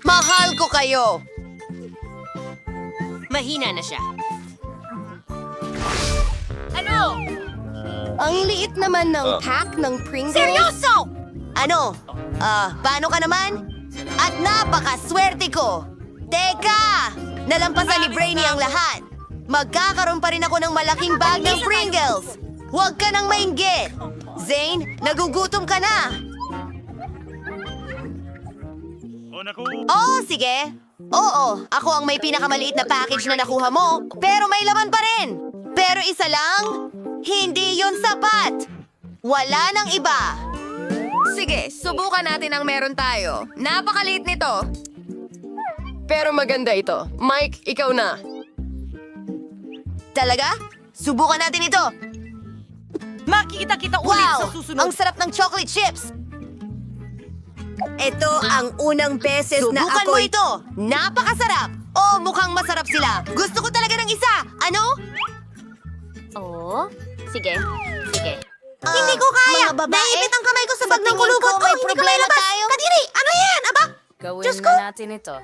Mahal ko kayo. Mahina na siya. Ang liit naman ng pack ng Pringles. Seryoso! Ano? Paano ka naman? At napakaswerte ko! Teka! Nalampasan ni Brainy ang lahat. Magkakaroon pa rin ako ng malaking bag ng Pringles. Huwag ka nang mainggit. Zane, nagugutom ka na. Oh, sige. Oo, ako ang may pinakamaliit na package na nakuha mo, pero may laman pa rin. Pero isa lang, hindi yun sapat. Wala nang iba. Sige, subukan natin ang meron tayo. Napakaliit nito. Pero maganda ito. Mike, ikaw na. Talaga? Subukan natin ito. Makikita kita ulit sa Wow! susunod. Ang sarap ng chocolate chips. Ito ang unang beses na Subukan ako... mo ito! Napakasarap! Oh, mukhang masarap sila. Gusto ko talaga ng isa. Ano? Oo. Sige. Hindi ko kaya. mga babae, Naipit ang kamay ko sa bag ng tingin kulubot ko ko. may Hindi ko problema mailabas. tayo. Kadiri, ano yan? Aba? Gawin Diyos na ko. natin ito.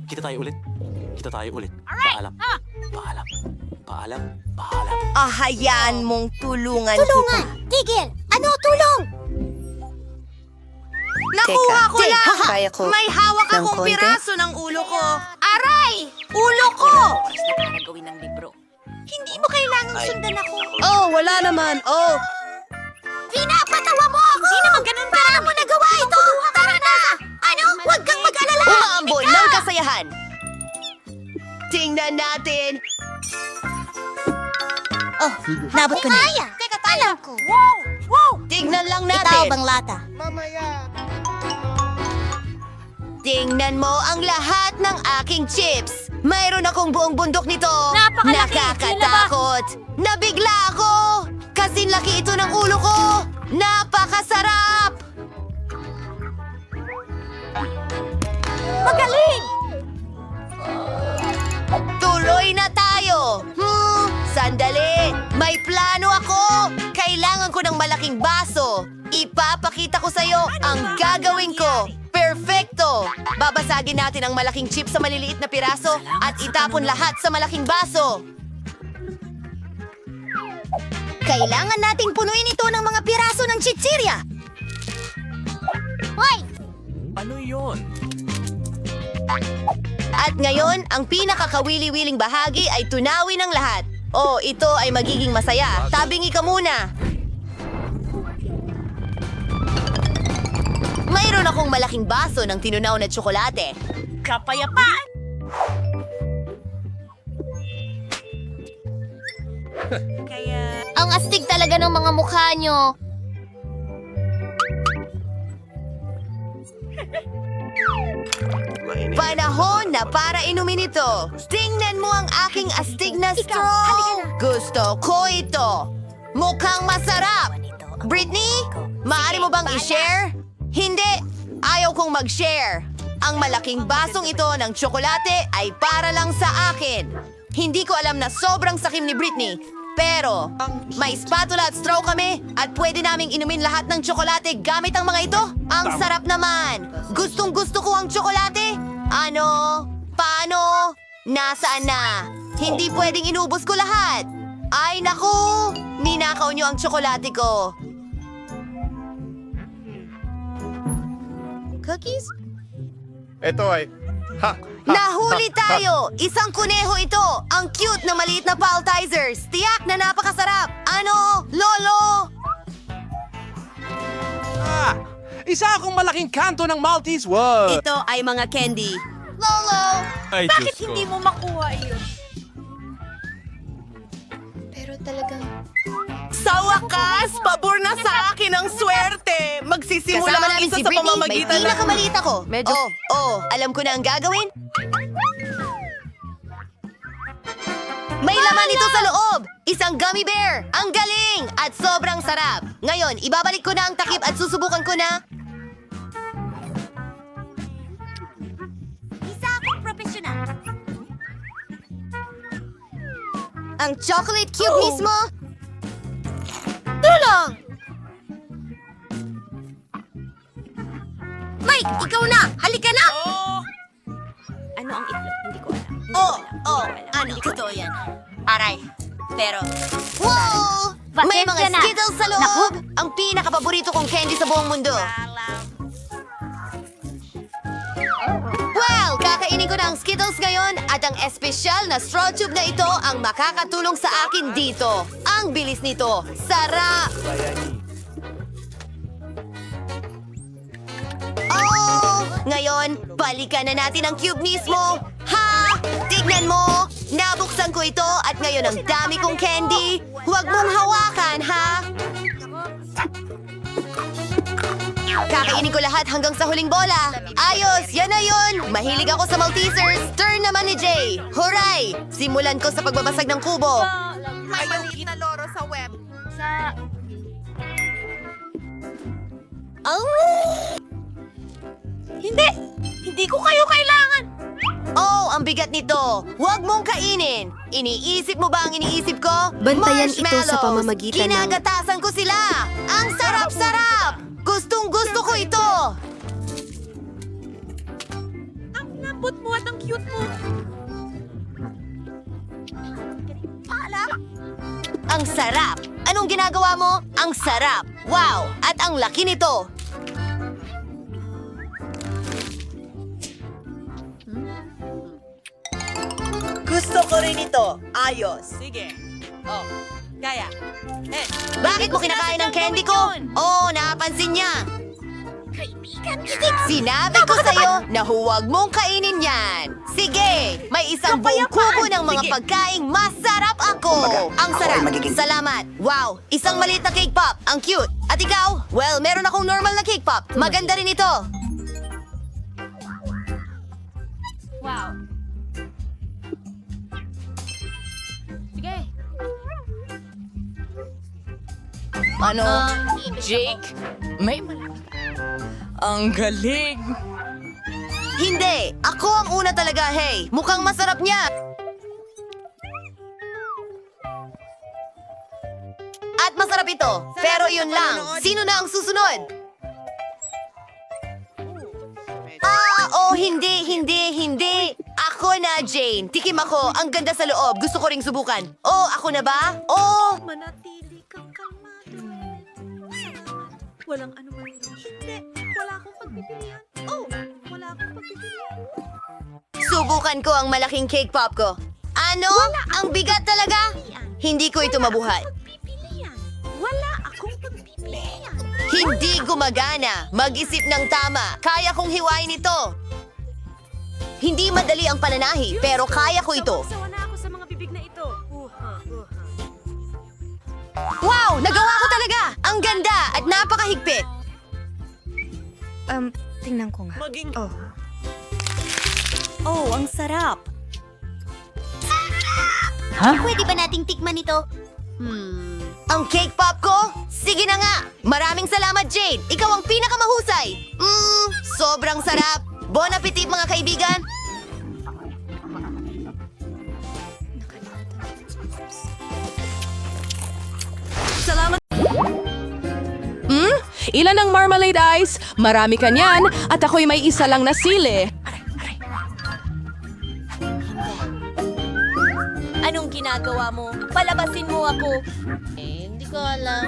Kita tayo ulit. Kita tayo ulit. Paalam. Paalam. Paalam. Paalam. Hayaan mong tulungan Tulungan! Tigil! Ano? Tulong! Nakuha ko Teka, lang! kaya ko May hawak ng akong konti? piraso ng ulo ko. Aray! Ulo ko! Hindi mo kailangang sundan ako. Oh, wala naman. Oh, Pinapatawa mo ako! Hindi naman ganun ka! Paano mo nagawa ito? Tara na! Ano? Huwag kang mag-alala! umaambon ng kasayahan. Tingnan natin. Oh, nabot ko na. Teka, alam ko. Tingnan lang Itaw natin. bang lata? Tingnan mo ang lahat ng aking chips. Mayroon akong buong bundok nito. Napakalaki. Nakakatakot. Nabigla ako. Kasing laki ito ng ulo ko. Napakasarap. Magaling! Tuloy na tayo. Sandali. May plano ako. Kailangan ko ng malaking baso. Ipapakita ko sa'yo ang gagawin ko. Perfecto! Babasagin natin ang malaking chip sa maliliit na piraso at itapon lahat sa malaking baso. Kailangan nating punuin ito ng mga piraso ng chichirya. Hoy! Ano yon? At ngayon, ang pinakakawili-wiling bahagi ay tunawin ng lahat. Oh, ito ay magiging masaya. Tabingi ka muna. Mayroon akong malaking baso ng tinunaw na tsokolate. Kapayapaan! Ang astig talaga ng mga mukha nyo. Panahon na para inumin ito. Tingnan mo ang aking astig na straw. Gusto ko ito. Mukhang masarap. Britney, maaari mo bang i-share? Hindi. Ayaw kong mag-share. Ang malaking basong ito ng tsokolate ay para lang sa akin. Hindi ko alam na sobrang sakim ni Britney. Pero, may spatula at straw kami at pwede naming inumin lahat ng tsokolate gamit ang mga ito. Ang sarap naman. Gustong-gusto ko ang tsokolate. Ano? Paano? Nasaan na? Hindi pwedeng inubos ko lahat. Ay, naku! Ninakaw niyo ang tsokolate ko. Cookies? Ito ay... Nahuli tayo! Isang kuneho ito! Ang cute na maliit na paltizers! Tiyak na napakasarap! Ano? Lolo! Isa akong malaking kanto ng Maltese World. Ito ay mga candy. Lolo! Ay, Bakit hindi mo makuha iyon? Pero talagang... Sa wakas, pabor na sa akin ang swerte. Magsisimula Kasama ang namin isa si sa Britney, may pamamagitan ng... pinakamaliit ako. Alam ko na ang gagawin. May laman ito sa loob! Isang gummy bear! Ang galing! At sobrang sarap! Ngayon, ibabalik ko na ang takip at susubukan ko na... Isa akong profesional. Ang chocolate cube mismo? Tulong! Mike, ikaw na! Halika na! Ano ang itlog? Hindi ko alam. Ano? Totoo yan. Aray. Pero... Wow! May mga Pasensya na. Skittles sa loob! Ang pinakapaborito kong candy sa buong mundo. Well, kakainin ko na ang Skittles ngayon at ang espesyal na straw tube na ito ang makakatulong sa akin dito. Ang bilis nito. Sarap! Oh! Ngayon, balikan na natin ang cube mismo. Ha! Tignan mo! Nabuksan ko ito at ngayon ang dami kong candy. Huwag mong hawakan, ha? Kakainin ko lahat hanggang sa huling bola. Ayos! Yan na yun! Mahilig ako sa Maltesers. Turn naman ni Jay. Huray! Simulan ko sa pagbabasag ng kubo. May maliit na loro sa web. Hindi! Hindi ko kayo kailangan! Oh, ang bigat nito. Huwag mong kainin. Iniisip mo ba ang iniisip ko? Bantayan ito sa Marshmallows. pamamagitan ng- Ginagatasan ko sila. Ang sarap-sarap! Gustong-gusto ko ito. Ang lambot mo at ang cute mo. Ang sarap. Anong ginagawa mo? Ang sarap. Wow! At ang laki nito. Gusto ko rin ito. Ayos. Sige. Oh, kaya. Bakit mo kinakain ang candy ko? Oo, napansin niya. Sinabi ko sa'yo na huwag mong kainin yan. Sige, may isang buong kubo ng mga pagkaing masarap ako. Ang sarap. Salamat. Wow, isang maliit na cake pop. Ang cute. At ikaw? Well, meron akong normal na cake pop. Maganda rin ito. Ano? Jake? May Ang galing! Hindi, ako ang una talaga, hey. Mukhang masarap niya. At masarap ito. Pero yun lang. Sino na ang susunod? Hindi. Ako na, Jane. Tikim ako. Ang ganda sa loob. Gusto ko ring subukan. Oh, ako na ba? Oh! Manatili kang kalmado. Walang ano man. Hindi. Wala akong pagpipilian. Oh! Wala akong pagpipilian. Subukan ko ang malaking cake pop ko. Ano? Ang bigat talaga? Hindi ko ito mabuhat. Pagpipilian. Wala akong pagpipilian. Hindi gumagana. Mag-isip ng tama. Kaya kong hiwain ito. Hindi madali ang pananahi, pero kaya ko ito. Sawa na ako sa mga bibig na ito. Wow! Nagawa ko talaga! Ang ganda at napakahigpit. Tingnan ko nga. Maging... Oh, ang sarap. Pwede ba nating tikman ito? Ang cake pop ko? Sige na nga! Maraming salamat, Jade! Ikaw ang pinakamahusay! Sobrang sarap! Bon appetit, mga kaibigan! Salamat. Ilan ang marmalade ice? Marami ka niyan at ako'y may isa lang na sili. Anong ginagawa mo? Palabasin mo ako. Hindi ko alam.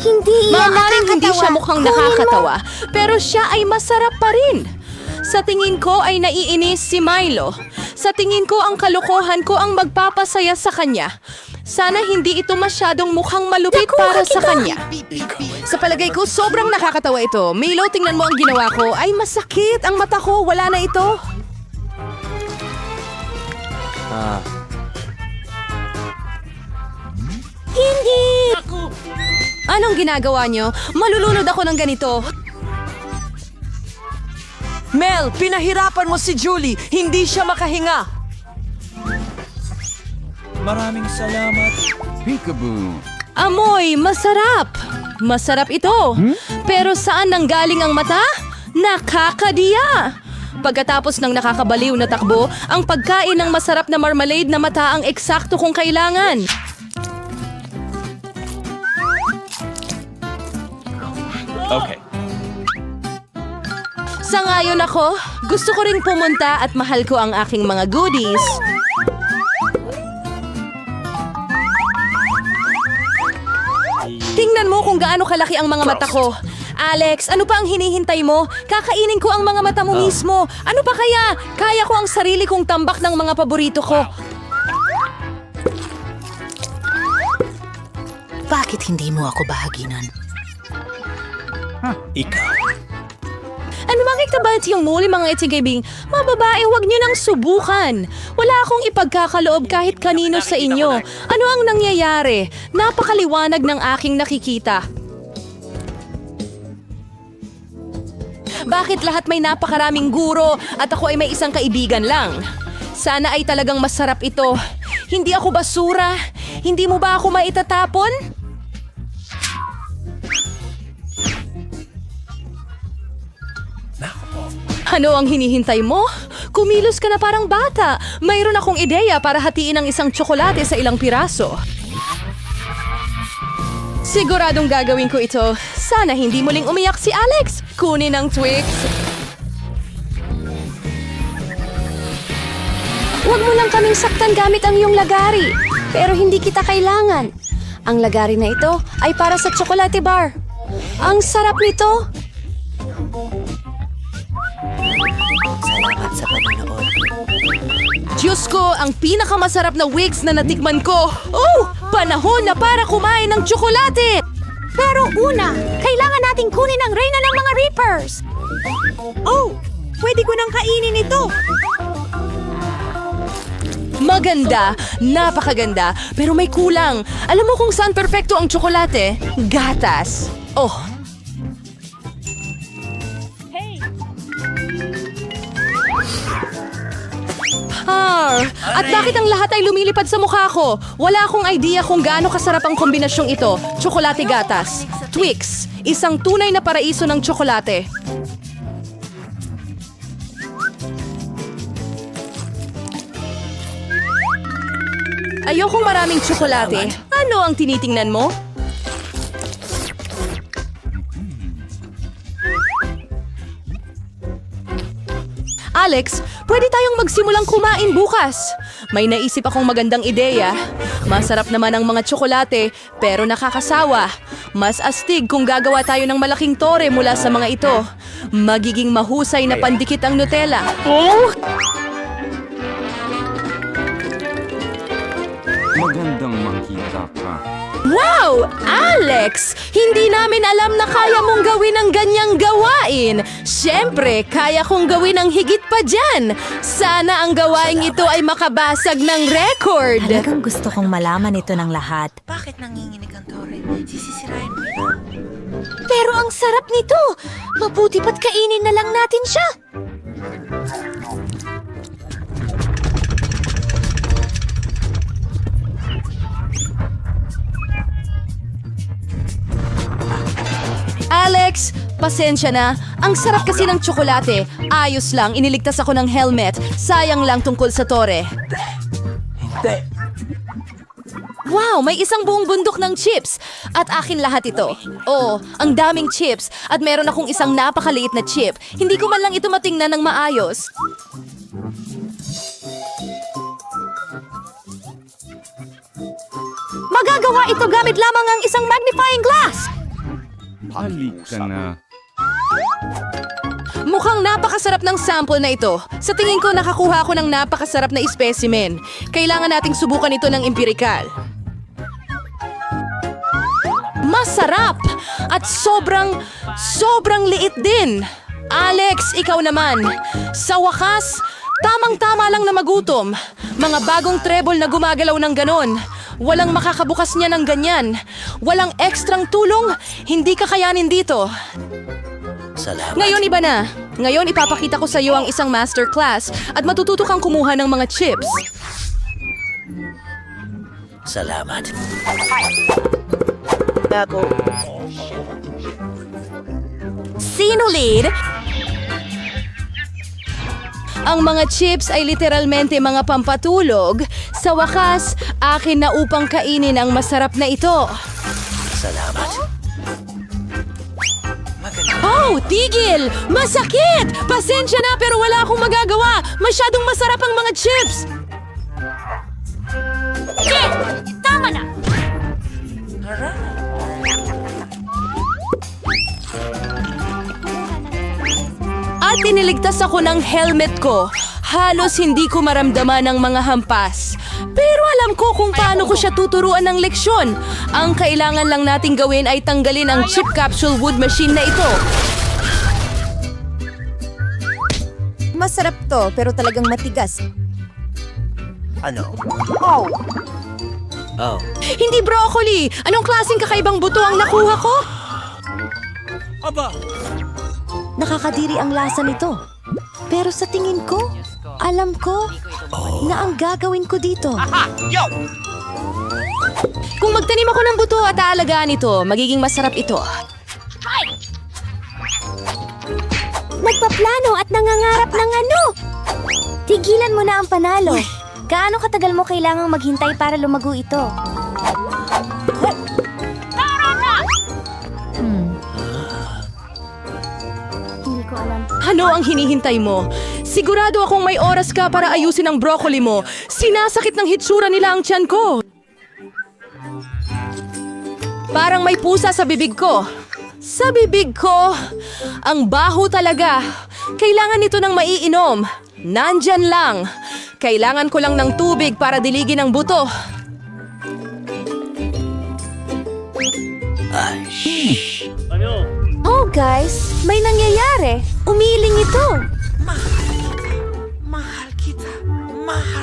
Hindi yan Maaaring hindi nakakatawa. siya mukhang Kunin mo. nakakatawa, pero siya ay masarap pa rin. Sa tingin ko ay naiinis si Milo. Sa tingin ko ang kalokohan ko ang magpapasaya sa kanya. Sana hindi ito masyadong mukhang malupit para sa kanya. Sa palagay ko, sobrang nakakatawa ito. Milo, tingnan mo ang ginawa ko. Ay, masakit ang mata ko. Wala na ito. Hindi! Anong ginagawa niyo? Malulunod ako ng ganito. Mel, pinahirapan mo si Julie. Hindi siya makahinga. Maraming salamat. Amoy, masarap. Masarap ito. Pero saan nanggaling ang mata? Nakakadiya. Pagkatapos ng nakakabaliw na takbo, ang pagkain ng masarap na marmalade na mata ang eksakto kong kailangan. Okay. Sangayon ako, gusto ko ring pumunta at mahal ko ang aking mga goodies. Tingnan mo kung gaano kalaki ang mga mata ko. Alex, ano pa ang hinihintay mo? Kakainin ko ang mga mata mo mismo. Ano pa kaya? Kaya ko ang sarili kong tambak ng mga paborito ko. Bakit hindi mo ako bahaginan? Ikaw. Ano makikita ba yung muli mga itigibing? Mga babae, huwag niyo nang subukan. Wala akong ipagkakaloob kahit kanino sa inyo. Ano ang nangyayari? Napakaliwanag ng aking nakikita. Bakit lahat may napakaraming guro at ako ay may isang kaibigan lang? Sana ay talagang masarap ito. Hindi ako basura. Hindi mo ba ako maitatapon? Ano ang hinihintay mo? Kumilos ka na parang bata. Mayroon akong ideya para hatiin ang isang tsokolate sa ilang piraso. Siguradong gagawin ko ito. Sana hindi muling umiyak si Alex. Kunin ang Twix. Huwag mo lang kaming saktan gamit ang iyong lagari. Pero hindi kita kailangan. Ang lagari na ito ay para sa chocolate bar. Ang sarap nito. Salamat sa panonood. Diyos ko, ang pinakamasarap na wigs na natikman ko. Oh, panahon na para kumain ng tsokolate! Pero una, kailangan nating kunin ang reyna ng mga Reapers. Oh! Pwede ko nang kainin ito! Maganda, napakaganda, pero may kulang. Alam mo kung saan perpekto ang tsokolate? Gatas. Oh. At bakit ang lahat ay lumilipad sa mukha ko? Wala akong idea kung gaano kasarap ang kombinasyong ito. Tsokolate gatas. Twix, isang tunay na paraiso ng tsokolate. Ayokong maraming tsokolate. Ano ang tinitingnan mo? Alex, pwede tayong magsimulang kumain bukas. May naisip akong magandang ideya. Masarap naman ang mga tsokolate, pero nakakasawa. Mas astig kung gagawa tayo ng malaking tore mula sa mga ito. Magiging mahusay na pandikit ang Nutella. Magandang makita ka. Wow! Alex! Hindi namin alam na kaya mong gawin ang ganyang gawain. Siyempre, kaya kong gawin ang higit pa dyan. Sana ang gawain ito ay makabasag ng record. Talagang gusto kong malaman ito ng lahat. Bakit nanginginig ang tore? Sisisirain mo ito. Pero ang sarap nito. Mabuti pa't kainin na lang natin siya. Alex, pasensya na. Ang sarap kasi ng tsokolate. Ayos lang, iniligtas ako ng helmet. Sayang lang tungkol sa tore. Wow, may isang buong bundok ng chips. At akin lahat ito. Oh, ang daming chips. At meron akong isang napakaliit na chip. Hindi ko man lang ito matingnan ng maayos. Magagawa ito gamit lamang ang isang magnifying glass! Halika na. Mukhang napakasarap ng sample na ito. Sa tingin ko, nakakuha ako ng napakasarap na specimen. Kailangan nating subukan ito ng empirikal. Masarap! At sobrang liit din. Alex, ikaw naman. Sa wakas, tamang-tama lang na magutom. Mga bagong treble na gumagalaw ng ganon. Walang makakabukas niya ng ganyan. Walang ekstrang tulong. Hindi kakayanin dito. Salamat. Ngayon iba na. Ngayon ipapakita ko sa iyo ang isang masterclass at matututo kang kumuha ng mga chips. Salamat. Sino lead? Ang mga chips ay literalmente mga pampatulog. Sa wakas, akin na upang kainin ang masarap na ito. Salamat. Oh, tigil! Masakit! Pasensya na pero wala akong magagawa. Masyadong masarap ang mga chips. Tama na! At iniligtas ako ng helmet ko. Halos hindi ko maramdaman ang mga hampas. Pero alam ko kung paano ko siya tuturuan ng leksyon. Ang kailangan lang nating gawin ay tanggalin ang chip capsule wood machine na ito. Masarap to, pero talagang matigas. Ano? Oh! Oh. Hindi broccoli! Anong klaseng kakaibang buto ang nakuha ko? Aba! Nakakadiri ang lasa nito. Pero sa tingin ko, alam ko na ang gagawin ko dito. Kung magtanim ako ng buto at aalagaan ito, magiging masarap ito. Nagpaplano at nangangarap ng ano? Tigilan mo na ang panalo. Gaano katagal mo kailangang maghintay para lumago ito? Hindi ko alam. Ano ang hinihintay mo? Sigurado akong may oras ka para ayusin ang broccoli mo. Sinasakit ng hitsura nila ang tiyan ko. Parang may pusa sa bibig ko. Sa bibig ko, ang baho talaga. Kailangan nito ng maiinom. Nandyan lang. Kailangan ko lang ng tubig para diligin ang buto. Oh guys, may nangyayari. Umiiling ito.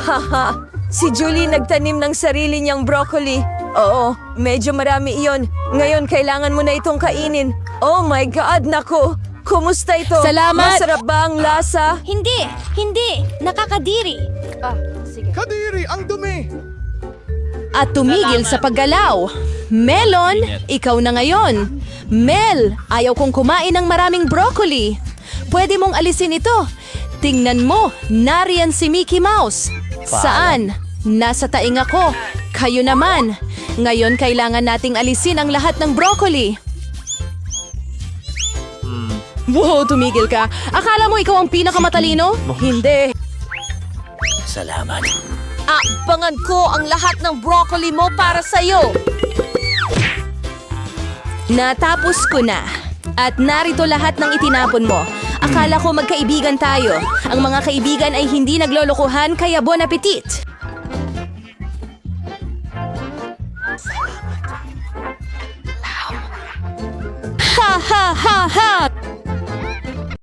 Haha, si Julie nagtanim ng sarili niyang broccoli. Oo, medyo marami iyon. Ngayon, kailangan mo na itong kainin. Oh my God, naku! Kumusta ito? Salamat! Masarap ba ang lasa? Hindi, nakakadiri. At tumigil sa paggalaw. Melon, ikaw na ngayon. Mel, ayaw kong kumain ng maraming broccoli. Pwede mong alisin ito. Tingnan mo, nariyan si Mickey Mouse. Saan? Nasa taing ako. Kayo naman. Ngayon kailangan nating alisin ang lahat ng broccoli. Wow, tumigil ka. Akala mo ikaw ang pinakamatalino? Hindi. Salamat. Abangan ko ang lahat ng broccoli mo para sa'yo. Natapos ko na. At narito lahat ng itinapon mo. Akala ko magkaibigan tayo. Ang mga kaibigan ay hindi naglolokohan kaya bon appetit. Ha ha ha ha!